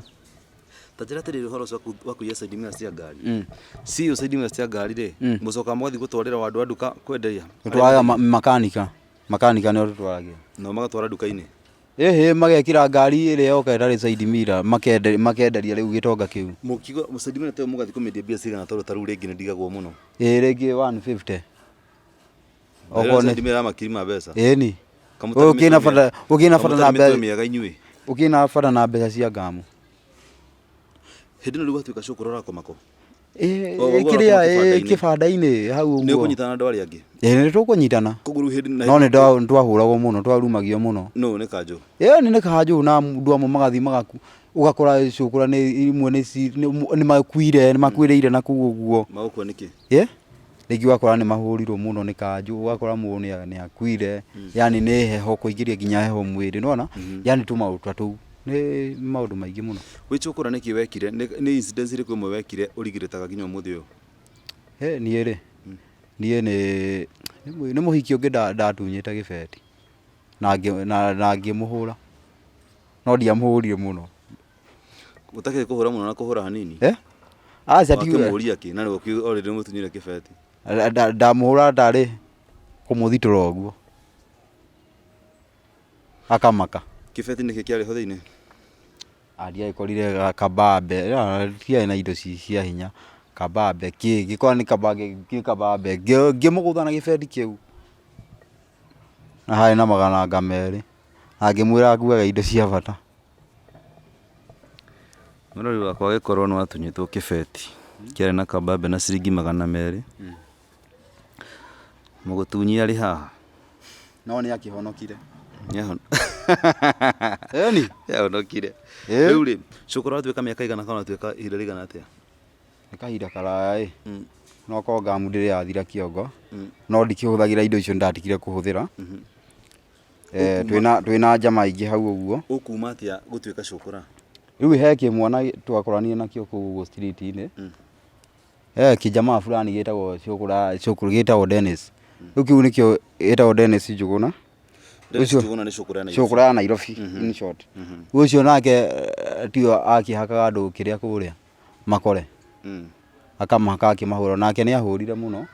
Ta njĩra atĩrĩrĩ ũhoro wa kũiya side mirror cia ngari. Si side mirror cia ngari rĩ, mũcoka mũgathiĩ gũtwarĩra andũ a nduka kwenderia. Tũtwaraga makanika nĩo tũtwaragia. No magatwara nduka-inĩ. Magekĩra ngari ĩrĩa yoka ĩtarĩ side mirror makenderia rĩu gĩtonga kĩu. Mũkiuga side mirror teo mũgathiĩ kũmĩendia mbia cigana, tondũ ta rĩu rĩngĩ nĩ ndigagwo mũno. Rĩngĩ 150. Okorwo side mirror makiri ma mbeca. Ĩni. Ũkĩna bata na mbeca cia ngamu. Hĩndĩ ĩno rĩu watuĩka cũkũra ũrakomako. Kĩrĩa kĩbanda-inĩ hau ũguo. Nĩ ũkũnyitana na andũ arĩa angĩ. Nĩ tũkũnyitana. No nĩ twahũragwo mũno, twarumagio mũno. No nĩ kanjũ. Nĩ kanjũ na andũ amwe magathiĩ ũgakora cũkũra imwe nĩ makuĩrĩire na kũu ũguo. Magũkua nĩkĩ? Rĩngĩ ũgakora nĩ mahũrirwo mũno nĩ kanjũ, ũgakora mũndũ nĩ akuire, yani nĩ heho, kũingĩria nginya heho mwĩrĩ, nĩwona? Yani tũmaũndũ ta tũu. Nĩ maũndũ maingĩ mũno. Wĩ cũkũra nĩkĩ wekire? Nĩ incidents irĩkũ imwe wekire ũrigĩrĩtaga nginya ũmũthĩ ũyũ? Niĩ rĩ, nĩ mũhiki ũngĩ ndatunyĩte gĩbeti na ngĩmũhũra, no ndiamũhũrire mũno. Utakire kuhura muno na kuhura hanini. Aca Akimuria ki na niwe already mutunyire kibeti. Ndamuhura ndari kumuthitura uguo. Akamaka. Kibeti niki kiari ho thiini. Aria ikorire kabambe, tia na indo cia hinya. Kabambe gikora ni kabambe ngimugutha na gibeti kiu. Na hari na magana ngameri. Angimwira akuaga indo cia bata. Murori wakwa gikorwo no atunyitwo kibeti. Kiari na kabambe na ciringi 200. Mugutunyi ari haha. No ni akihonokire. Nyahon. Eni? Yahonokire. Riu ri, cukuru atuika miaka igana kana atuika ihinda rigana atia? Ni kahinda karaya no ko gamu ndiri yathira kiongo. No ndikihuthagira indo icio ndatikire kuhuthira. Twina njama ingi hau uguo. Ukuma atia gutuika cukura? Riu he kimwana twakoranie nakio kuu street-ini. Kijama fulani gitagwo cukuru gitagwo Dennis. Riu kiu nikio gitagwo Dennis Njuguna. Njuguna ni cukura na cukura ya Nairobi in short. Ucio nake tio akihakaga andu kiria kuria makore. Akamaka akimahura nake ni ahurire muno.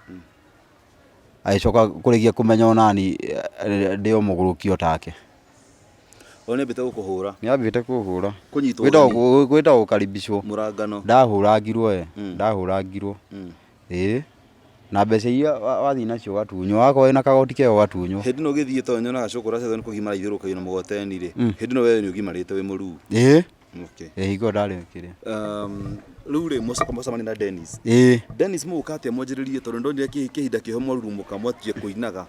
Aicoka kurigia kumenya onani ndio mugurukio take. One bita gukuhura. Ni abite kuhura. Kunyitwo. Gwita gukaribishwo. Murangano. Ndahurangirwo ndahurangirwo. Na mbeca iria wathi nacio watunyo wako na kagoti keo watunyo. Hindi no githie tonyo na gacukura cetho ni kugimara ithuruka ino mugoteni ri. Hindi no wewe ni ugimarite we muru. Okay. Higo ndari kiria. Riu ri mucamani na Dennis. Dennis mugukate mwanjiririe tondu ndonire kihinda kiho mwarurumuka mwatie kuinaga.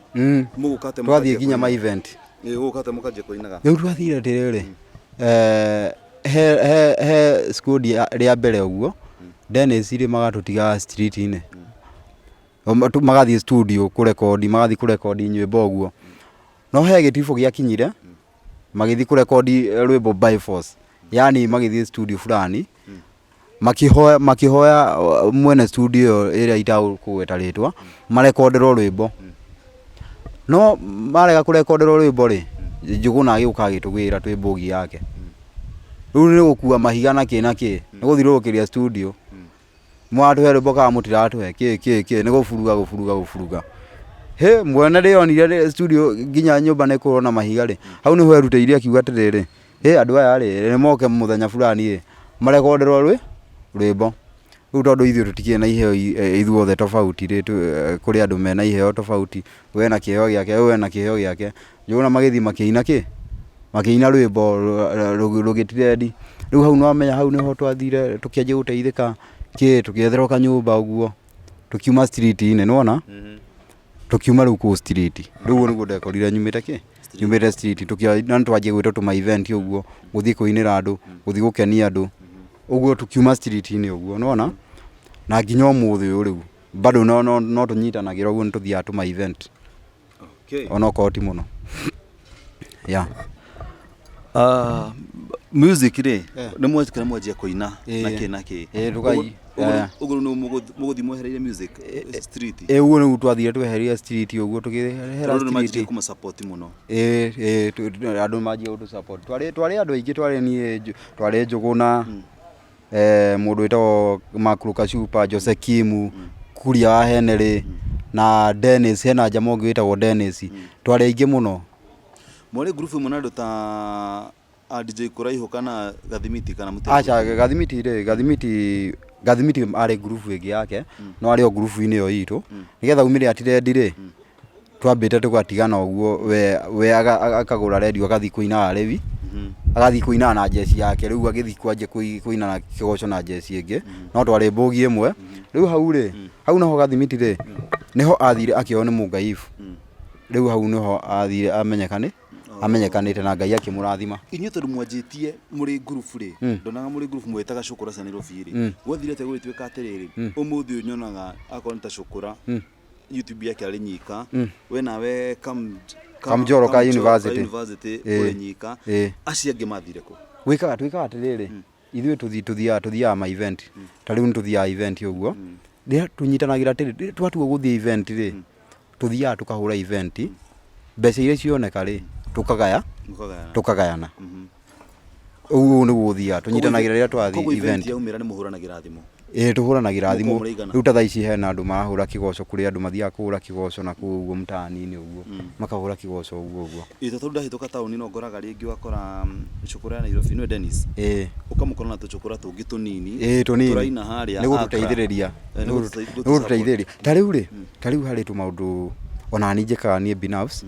Mugukate twathie ginya ma event. Gukate mukanjie kuinaga. Riu twathire tiriri. He school ria mbere uguo. Dennis ri magatutiga street-ini. Magathie studio kurekodi magathie kurekodi nyimbo uguo. No he gitifu giakinyire magithi kurekodi rwimbo by force. Yani magithie studio fulani makihoya mwene studio area itakuweta ritwa marekodero rwimbo. No marega kurekodero rwimbo ri Njuguna agiuka agitugira twi bogi yake. Riu ni gukua mahiga na ki guthirũkiria studio. Mwatu rwimbo ka mutiratuhe ki ni gufuruga. He mwene rionire studio ginya nyumba ne kurona mahiga ri. Hau niho eruteirie akiuga atiriri. Andu aya ri ni moke muthenya fulani marekodero rwimbo. Riu tondu ithuĩ tutikie na iheo ithuothe tofauti ri kuri andu mena iheo tofauti. We na kiheo giake we na kiheo giake. Njuguna magithi makiina rwimbo rugitirendi. Riu hau no amenya hau niho twathire tukianjia guteithika tukietherwo kanyumba uguo tukiuma street-ini nona. Tukiuma riu ku street. Riu niguo ndekorire nyumite nyumite street tukiana twanjie gwitwo tuma event uguo guthii kuinira andu guthii gukenia andu uguo tukiuma street-ini uguo nona. Na nginya umuthi uyu riu bado no tunyitanagira uguo nituthia tuma event. Okay. Ono koti muno. Music ri ni mwajikana mwajia kuina na ki. Tukai. Uguo no muguthi mwehereire music street. Uguo ni twathire tweheria street uguo tukihera street kuma support muno. Andu majia utu support. Twari andu aingi twari ni twari Njuguna. Mundu witagwo Makruka Super Jose Kimu Kuria wa Henry na Dennis hena jamaa ungi witagwo Dennis. Twari aingi muno. Mwari group munado ta DJ Kuraiho kana Gathimiti kana Mutumia. Acha Gathimiti ari group ingi yake no ari o group-ini yo itu nigetha umire atirendi ri twambite tugatigana uguo we akagura radio akathi kuina arevi agathi kuina na jesi yake riu agithi kwanje kuina na kigoco na jesi ingi no twari bogi imwe riu hau naho Gathimiti ri niho athire akiona mungaifu riu hau niho athire amenyekanite na Ngai akimurathima. Inyu tondu mwanjitie muri group ri ndonaga muri group mwetaga cukura cia Nairobi ri gwathirete gwituika atiriri umuthi unyonaga akonta cukura YouTube yake ari nyika we nawe Kamjoro ka university uri nyika acia angi mathire ku twikaga atiriri ithuĩ tuthia ma event ta riu tuthia event uguo ria tunyitanagira atiriri twatua guthia event ri tuthia tukahura event mbeca iria cioneka ri tukagayana Uguo niguo thia tunyitanagira rĩrĩa twathi event yaumĩra nĩ mũhũranagĩra thimũ tuhuranagĩra thimũ rĩu ta thaa ici hena andũ marahũra kĩgoco kũrĩ andũ mathiaga kũhũra kĩgoco na kũu ũguo mtaani-inĩ ũguo makahũra kĩgoco ũguo ito tondũ ndahĩtũka taũni no ngoraga rĩngĩ wakora cukuru ya Nairobi nĩwe Dennis ũkamũkora na tũcukura tũngĩ tũnini tũraina harĩa nĩgũtũteithĩrĩria ta rĩu harĩ tũmaũndũ ona niĩ njĩkaga niĩ binafsi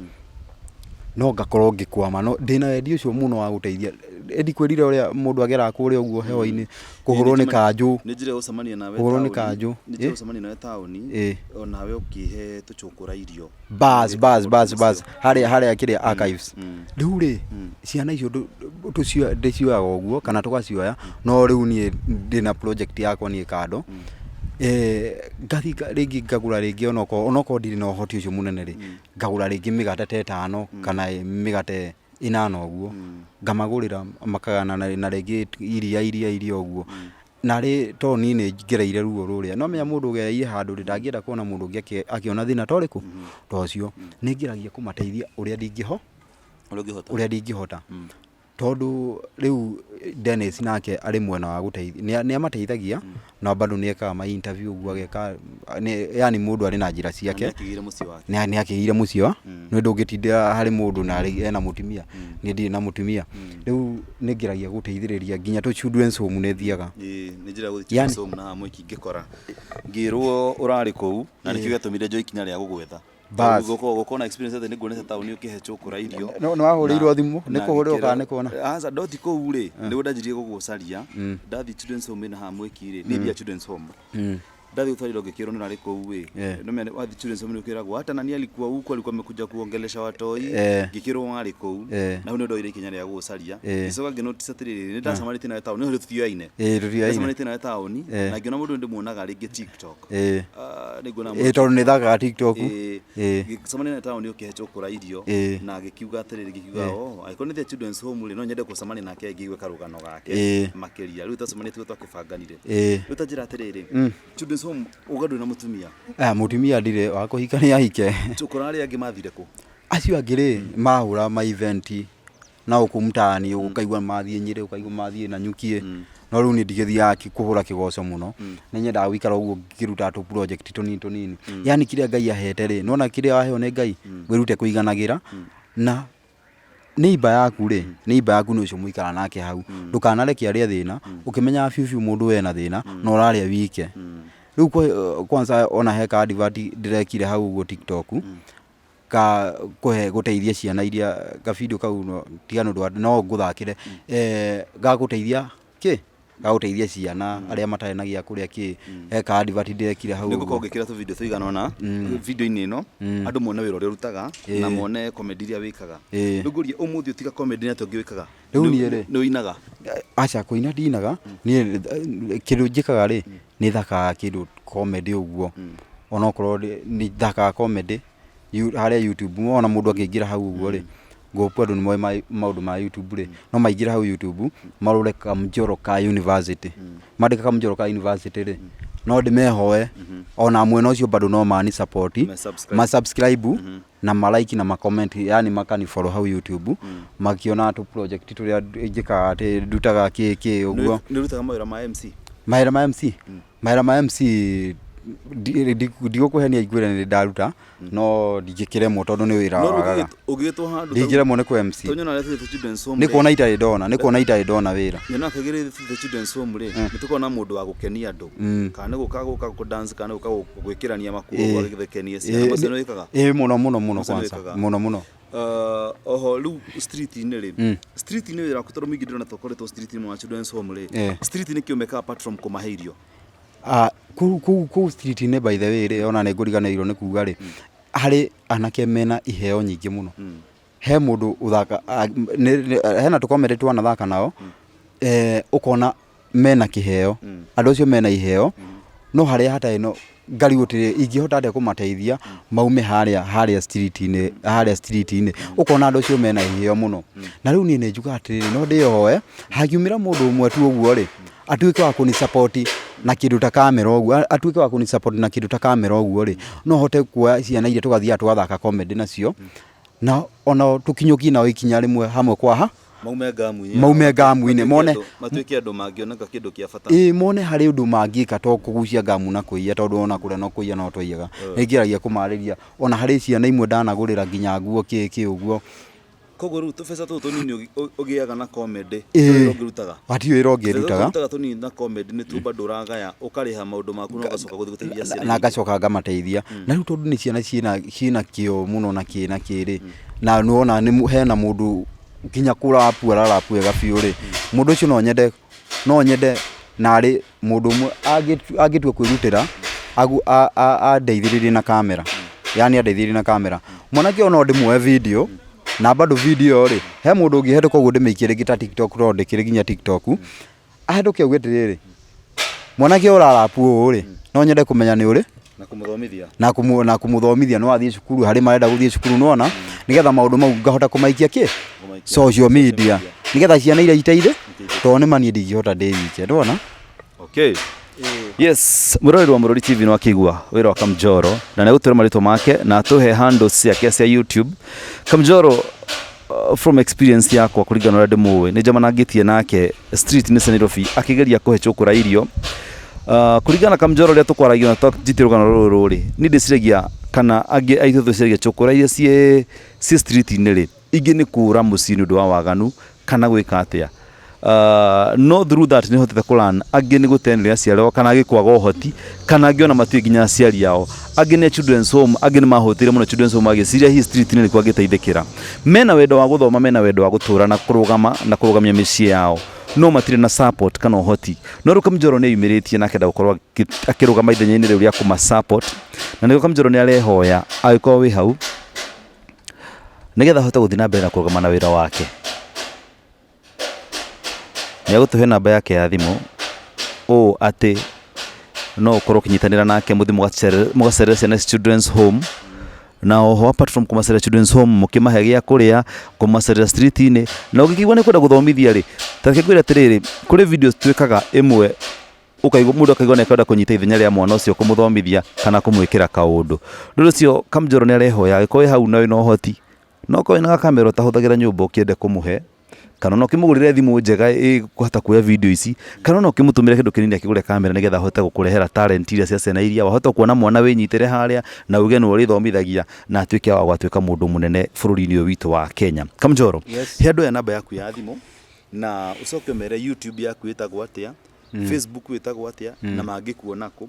no ngakorwo ngĩkwama no ndĩna wendi ũcio mũno wa gũteithia endi kwĩrire ũrĩa mũndũ ageraga kũrĩa ũguo heho-inĩ kũhũrwo nĩ kanjũ nĩ njĩra gũcemania nawe kũhũrwo nĩ kanjũ nĩ njĩra gũcemania nawe taũni onawe ũkĩhe tũcũkũra irio bas harĩa kĩrĩa archives rĩu rĩ ciana icio ndĩcioyaga ũguo kana tũgacioya no rĩu niĩ ndĩna project yakwa niĩ kando ngathi rĩngĩ ngagũra rĩngĩ onokorwo ndirĩ na ũhoti ũcio mũnene rĩ ngagũra rĩngĩ mĩgate ta 5 kana mĩgate 8 ũguo ngamagũrĩra makagana na rĩngĩ iria ũguo na rĩ to niĩ nĩ ngereire ruo rũrĩa no menya mũndũ ũgereire handũ ndangĩenda kuona mũndũ ũngĩ akĩona thĩna ta ũrĩkũ ta ũcio nĩ ngeragia kũmateithia ũrĩa ndingĩhota tondũ rĩu Dennis nake arĩ mwena wa gũteithia nĩ amateithagia na bado nĩ ekaga ma interview ũguo ageka yani mũndũ arĩ na njĩra ciake nĩ akĩgire mũciĩ wa nĩ ndũngĩtindĩra harĩ mũndũ na ena mũtumia nĩ ndirĩ na mũtumia rĩu nĩ ngeragia gũteithĩrĩria nginya to children's home nĩ thiaga nĩ njĩra gũthiĩ children's home na hamwe kingĩkora ngĩrwo ũrarĩ kũu na nĩkĩo gĩatũmire njoe ikinya rĩa gũgwetha gũkona experience ĩthe nĩguonete taũni ũkĩhe cũkũra irio no wahũrĩirwo thimũ nĩ kũhũrĩrwo kana nĩ kuona aca ndothi kũu rĩ nĩguo ndanjirie gũgũcaria ndathi children's home na hamwe kĩ rĩ nĩ thia children's home ndathi utwarirwo ngĩkĩrwo nĩ ũrarĩ kũu ĩ nĩmene wathi children's home nĩ ũkĩragwo hata nani alikuwa huko alikuwa amekuja kuongelesha watoi ngĩkĩrwo warĩ kũu na hau nĩ ndoire ikinya rĩa gũgũcaria gĩcoka ngĩnotice atĩrĩrĩ nĩ ndacemanĩtie nawe taũni nĩ tũtioyaine ndacemanĩtie nawe taũni na ngĩona mũndũ ndĩmuonaga rĩngĩ TikTok tondũ nĩ thakaga TikTok gĩcemania nawe taũni ũkĩhe cũkũra irio na gĩkiuga atĩrĩrĩ gĩkiuga angĩkorwo nĩ thia children's home rĩ no nyende gũcemania nake ngĩigue karũgano gake makĩria rĩu twacemanĩtie twakĩbanganire rĩu ta njĩra atĩrĩrĩ home ugadũ na mutumia mutumia ndire wa kũhika nĩ ahike cũkũra arĩa angĩ mathire kũ acio angĩ rĩ mahũra ma event na ũkũ mtaani ũkaigua mathiĩ Nyĩrĩ ũkaigua mathiĩ na Nyukie no rĩu nĩ ndigĩthiaga kũhũra kĩgoco mũno nĩ nyendaga gũikara ũguo ngĩruta tũ project tũnini yani kĩrĩa Ngai ahete rĩ nona kĩrĩa waheo nĩ Ngai wĩrute kũiganagĩra na nĩ imba yaku rĩ nĩ imba yaku nĩ ũcio mũikara nake hau ndũkanareke arĩa thĩna ũkĩmenya biũ mũndũ wena thĩna na ũrarĩa wike rĩu kwanza ona heka advert ndirekire hau ũguo TikTok ka gũteithia ciana iria ka video kau tigano no ngũthakĩre gagũteithia gagũteithia ciana arĩa matarĩ na gĩa kũrĩa kĩ heka advert ndirekire hau nĩgũkorwo ngĩkĩra tu video tũigana ona video-inĩ ĩno andũ mone wĩra ũrĩa ũrutaga na mone comedy iria wĩkaga ndũngũrie ũmũthĩ ũtiga comedy na tũngĩ wĩkaga rĩu niĩ rĩ nĩ ũinaga aca kũina ndinaga niĩ kĩndũ njĩkaga rĩ nĩ thakaga kĩndũ comedy ũguo onokorwo nĩ thakaga comedy harĩa YouTube ona mũndũ akĩingĩra hau ũguo rĩ ngopu andũ nĩ moĩ maũndũ ma YouTube rĩ no maingĩra hau YouTube marore Kamjoroka University mandĩka Kamjoroka University rĩ no ndĩmehoe ona mwena ũcio bado no mani support ma subscribe na malike na comment yani makani follow hau YouTube makiona tu project tũrĩa njĩkaga atĩ ndutaga kĩ ũguo nĩ rutaga mawĩra ma MC mahera ma MC ndigũkũhenia iguĩre nĩ ndaruta no ndingĩkĩremwo tondũ nĩ wĩra wagaga ũgĩtwo handũ ndingĩremwo nĩ kwa MC tonyona rĩu children's home nĩ kuona itarĩ ndona wĩra nyona kagĩrĩ the children's home rĩ nĩ tũkona mũndũ wa gũkenia andũ kana gũka ku dance kana gũka gwĩkĩrania makuru gwĩkenia ciana macio nĩ wĩkaga mũno kwanza mũno oho rĩu street-inĩ rĩ street-inĩ wĩra kũ tondũ mĩingĩ ndĩrona tũkoretwo street-inĩ wa children's home rĩ street-inĩ kĩumeka apart from kũmahe irio kuu street-inĩ by the way rĩ ona nĩ ngũriganĩirwo nĩ kuga rĩ harĩ anake mena iheo nyingĩ mũno he mũndũ ũthaka hena tũkomedi twanathaka nao ũkona mena kĩheo andũ acio mena iheo no harĩa hatarĩ no ngari gũtirĩ ingĩhota atĩa kũmateithia maume harĩa street-inĩ ũkona andũ acio mena iheo mũno na rĩu niĩ nĩ njugaga atĩrĩrĩ no ndĩyoe hangiumĩra mũndũ ũmwe tu ũguo rĩ atuĩke wa kũni support na kĩndũ ta kamera ũguo atuĩke wa kũni support na kĩndũ ta kamera ũguo rĩ no hote kuoya ciana iria tũgathiaga twathaka comedy nacio na ona tũkinyũki nao ikinya rĩmwe hamwe kwa maume ngamu-inĩ mone matuĩke andũ mangĩoneka kĩndũ kĩa bata mone harĩ ũndũ mangĩka to kũgucia ngamu na kũiya tondũ ona kũrĩa no kũiya no tũiyaga nĩngeragia kũmarĩria ona harĩ ciana imwe ndanagũrĩra nginya nguo kĩ ũguo koguo rĩu tũbeca tũtũ tũnini ũgĩaga na comedy ũngĩrutaga hatirĩ wĩra ũngĩrutaga tũnini na comedy nĩ tu bado ũragaya ũkarĩha maũndũ maku na ũgacoka gũthiĩ gũteithia ciana na ngacoka ngamateithia na rĩu tondũ nĩ ciana ciĩna kĩo mũno na kĩrĩ na nĩwona hena mũndũ nginya kũrapu ararapu wega biũ rĩ mũndũ ũcio no nyende narĩ mũndũ ũmwe angĩtua kwĩrutĩra andeithĩrĩrie na kamera yani andeithĩrĩrie na kamera mwanake ona ndĩmuoe video na bado video rĩ he mũndũ ũngĩhetũka ũguo ndĩmĩikie rĩngĩ ta TikTok ro ndĩkĩrĩ nginya TikTok ahetũke ũguo atĩrĩrĩ mwanake ũrarapu ũũ rĩ no nyende kũmenya nĩ ũrĩ na kũmũthomithia no athiĩ cukuru harĩ marenda gũthiĩ cukuru nona nĩgetha maũndũ mau ngahota kũmaikia social media nĩgetha ciana iria iteithĩ tondũ nĩma niĩ ndingĩhota ndĩ wike ndona okay yes mũroreri wa Mortuary TV no akigua wĩra wa Kamjoro na nĩgũtwĩra marĩtwa make na tũhe handles ciake cia YouTube Kamjoro from experience yakwa kũringana na ũrĩa ndĩmũĩ nĩ njamanangĩtie nake street nĩ Nairobi akĩgeria kũhe cũkũra irio kũringana na Kamjoro rĩa tũkwaragia na tũjitĩ rũgano rũrũ rĩ nĩ ndĩciragia kana angĩ aitũ tũciragia cũkũra iria ci street-inĩ rĩ ingĩ nĩ kũra mũciĩ nĩ ũndũ wa waganu kana gwĩka atĩa no through that nĩ hotete kũlan angĩ nĩ gũtenĩra aciarĩo kana agĩkwaga ũhoti kana angĩ ona matuĩ nginya aciari ao angĩ nĩ children's home angĩ nĩ mahotire mũno children's home agĩciria hii street-inĩ nĩ kwagĩteithĩkĩra mena wendo wa gũthoma mena wendo wa gũtũra na kũrũgamia mĩciĩ yao no matirĩ na support kana ũhoti no rĩu Kamjoro nĩ yumĩrĩtie na akenda gũkorwo akĩrũgama ithenya-inĩ rĩu rĩa kũma support na nĩguo Kamjoro nĩ arehoya agĩkorwo wĩ hau nĩgetha ahote gũthiĩ na mbere na kũrũgama na wĩra wake nĩagũtũhe namba yake ya thimũ atĩ no ũkorwo ũkĩnyitanĩra nake mũthiĩ mũgacerera ciana children's home na oho apart from kũmacerera children's home mũkĩmahe gĩa kũrĩa kũmacerera street-inĩ na ũngĩkĩigua nĩ kwenda gũthomithia rĩ ta kwĩra atĩrĩrĩ kũrĩ videos twĩkaga ĩmwe ũkaigua mũndũ akaigua nĩ kwenda kũnyita ithenya rĩa mwana ũcio kũmũthomithia kana kũmwĩkĩra kaũndũ nĩ ũcio Kamjoro nĩ arehoya agĩkorwo hau na wĩna ũhoti no korwo na kamera ũtahũthagĩra nyũmba ũkĩende kũmũhe kana no ũkĩmũgũrĩre thimũ njega ĩkũhota kuoya video ici kana no ũkĩmũtũmĩre kĩndũ kĩnini akĩgũre kamera nĩgetha ahote gũkũrehera talent iria cia ciana iria wahota kuona mwana wĩnyitĩre harĩa na uge nĩ ũrĩthomithagia na atuĩke wa gwatuĩka mũndũ mũnene bũrũri-inĩ ũyũ witũ wa Kenya Kamjoro he andũ ya namba yaku ya thimũ na ucoke mere YouTube yaku ĩtagwo atĩa Facebook wĩtagwo atĩa na mangĩkuona kũ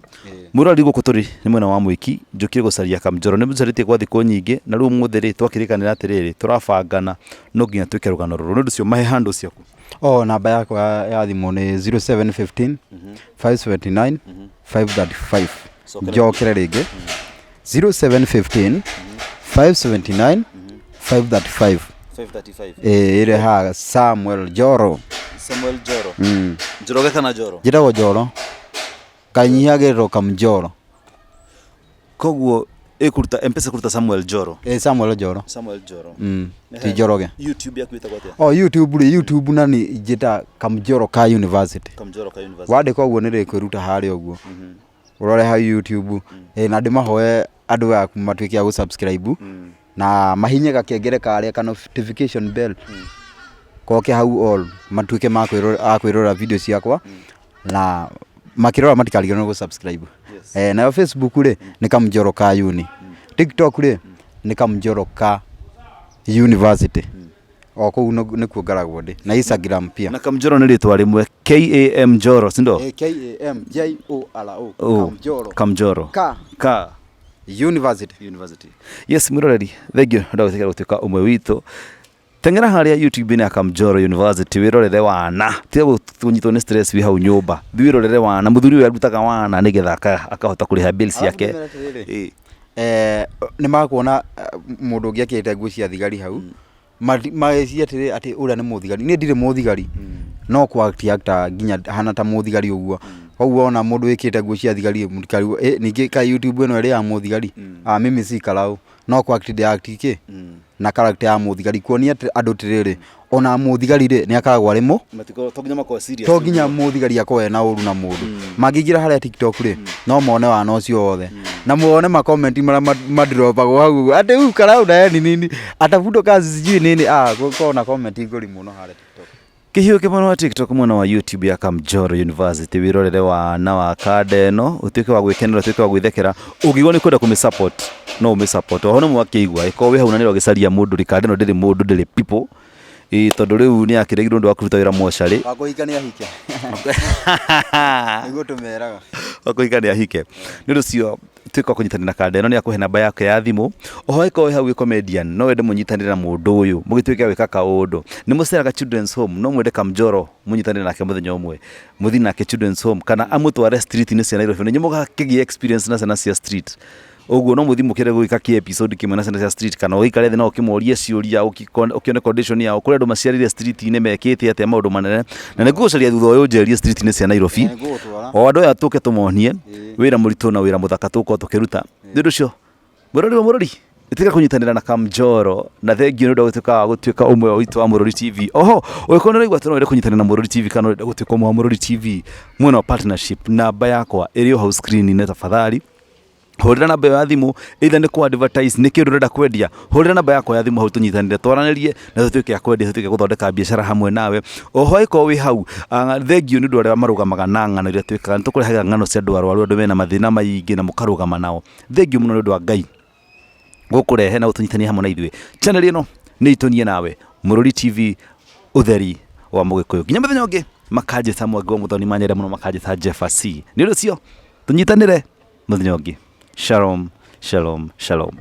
mũrori gũkũ tũrĩ nĩ mwena wa Mwiki njũkire gũcaria Kamjoro nĩ mũcarĩtie kwa thikũ nyingĩ na rĩu mũthĩ rĩ twakĩrĩkanĩra atĩrĩrĩ tũrabangana no nginya twĩke rũgano rũrũ nĩ ũndũ ũcio mahe handũ ciaku namba yakwa ya thimũ nĩ 0715 579 535 njokere rĩngĩ 0715 579 535 ĩrĩ ha Samuel Joro Njoroge kana Joro njĩtagwo Joro kanyihagĩrĩrwo Kamjoro koguo ĩkũruta M-Pesa kũruta Samuel Joro Samuel Joro ti Njoroge YouTube yaku ĩtagwo atĩa YouTube na nĩ njĩta Kamjoro ka University wandĩka ũguo nĩ rĩkwĩruta harĩa ũguo ũrore hau YouTube na ndĩmahoe andũ aku matuĩke a gũsubscribe na mahinye gakengere karĩa ka notification bell koke hau all matuĩke makwĩrora video ciakwa na makĩrora matikariganĩrwo gũsubscribe nayo Facebook rĩ nĩ Kamjoro ka Uni TikTok rĩ nĩ Kamjoro ka University kũu nĩkuo ngaragwo ndĩ na Instagram pia na Kamjoro nĩ rĩtwa rĩmwe KAM Joro sindo KAM Kamjoro ka University yes mũroreri thengio ndagũtĩkĩra gũtuĩka ũmwe witũ tengera harĩa YouTube-inĩ ya Kamjoro University wĩrorere wana tiga gũnyitwo nĩ stress wĩ hau nyũmba wĩrorere wana mũthuri ũyũ arutaga wana nĩgetha akahota kũrĩha bills yake nĩ makuona mũndũ ũngĩ akĩte nguo cia thigari hau magĩcia atĩ ũrĩa nĩ mũthigari niĩ ndirĩ mũthigari no actor nginya hana ta mũthigari ũguo koguo ona mũndũ wĩkĩte nguo cia thigari ningĩ ka YouTube ĩno ĩrĩ ya mũthigari mimi si karau no act na character ya mũthigari kuonia andũ tirĩrĩ ona mũthigari rĩ nĩ akaragwo arĩ to nginya mũthigari akoe na ũru na mũndũ mangĩingĩra harĩa TikTok rĩ no mone wana ũcio wothe na muone ma comment marĩa madropagwo hau atĩ karau na nini atafundo kazi sijui nini gũkorwo na comment ngũri mũno harĩa Kihiuke mwana wa TikTok mwana wa YouTube ya Kamjoro University wirorere wana wa kadeno utuike wa gwikenera utuike wa gwithekera ugigwo ni kwenda kumisupport no umisupport oho no mwakeigwa iko we hauna niro gicaria mundu rikadeno ndiri mundu ndiri people tondu riu ni akiregirwo ndu wa kuruta wira Mortuary akoikania hike niguo tumeraga akoikania hike ni rucio tuiko kunyitanira na kadeno ni akuhe namba yake ya thimu oho iko hau comedian no wende munyitanira na mundu uyu mugituike wika kaundu ni muceraga children's home no mwende Kamjoro munyitanira nake muthenya umwe muthi nake children's home kana amutware street ni cia Nairobi ni nyimuga kigi experience na sana cia street uguo no muthi mukire gwika ki episode kimwe na sana cia street kana uikare thina ukimoria ciuria ukione condition yao kure andu maciarire street ni mekite atia maundu manene na nigucaria thutha uyu njerie street ni cia Nairobi o andu aya tuke tumonie wira muritu na wira muthaka tuko tukiruta ndu cio murori itika kunyitanira na Kamjoro na thengi ni ndaguteka gutuika umwe witu wa Mortuary TV oho uikona rigwa tuno kunyitanira na Mortuary TV kana ndaguteka umwe wa Mortuary TV mwena partnership namba yakwa iri ho screen ni tafadhali horera namba ya thimu either ni ku advertise ni kindu renda kwendia horera namba yakwa ya thimu hau tunyitanire twaranirie na tutuike ya kwendia tutuike guthondeka biashara hamwe nawe oho iko wi hau thengio ni ndu aria marugamaga na ng'ano iria twikaga ni tukurehaga ng'ano cia andu arwaru andu mena mathina maingi na mukarugama nao thengio muno ni ndu wa Ngai gukurehe na utunyitania hamwe na ithuĩ channel ino ni itunie nawe Mortuary TV utheri wa mugikuyu nginya muthenya ungi makaje ta mwangi wa muthoni manyere muno makaje ta Jefferson ni rucio tunyitanire muthenya ungi shalom shalom shalom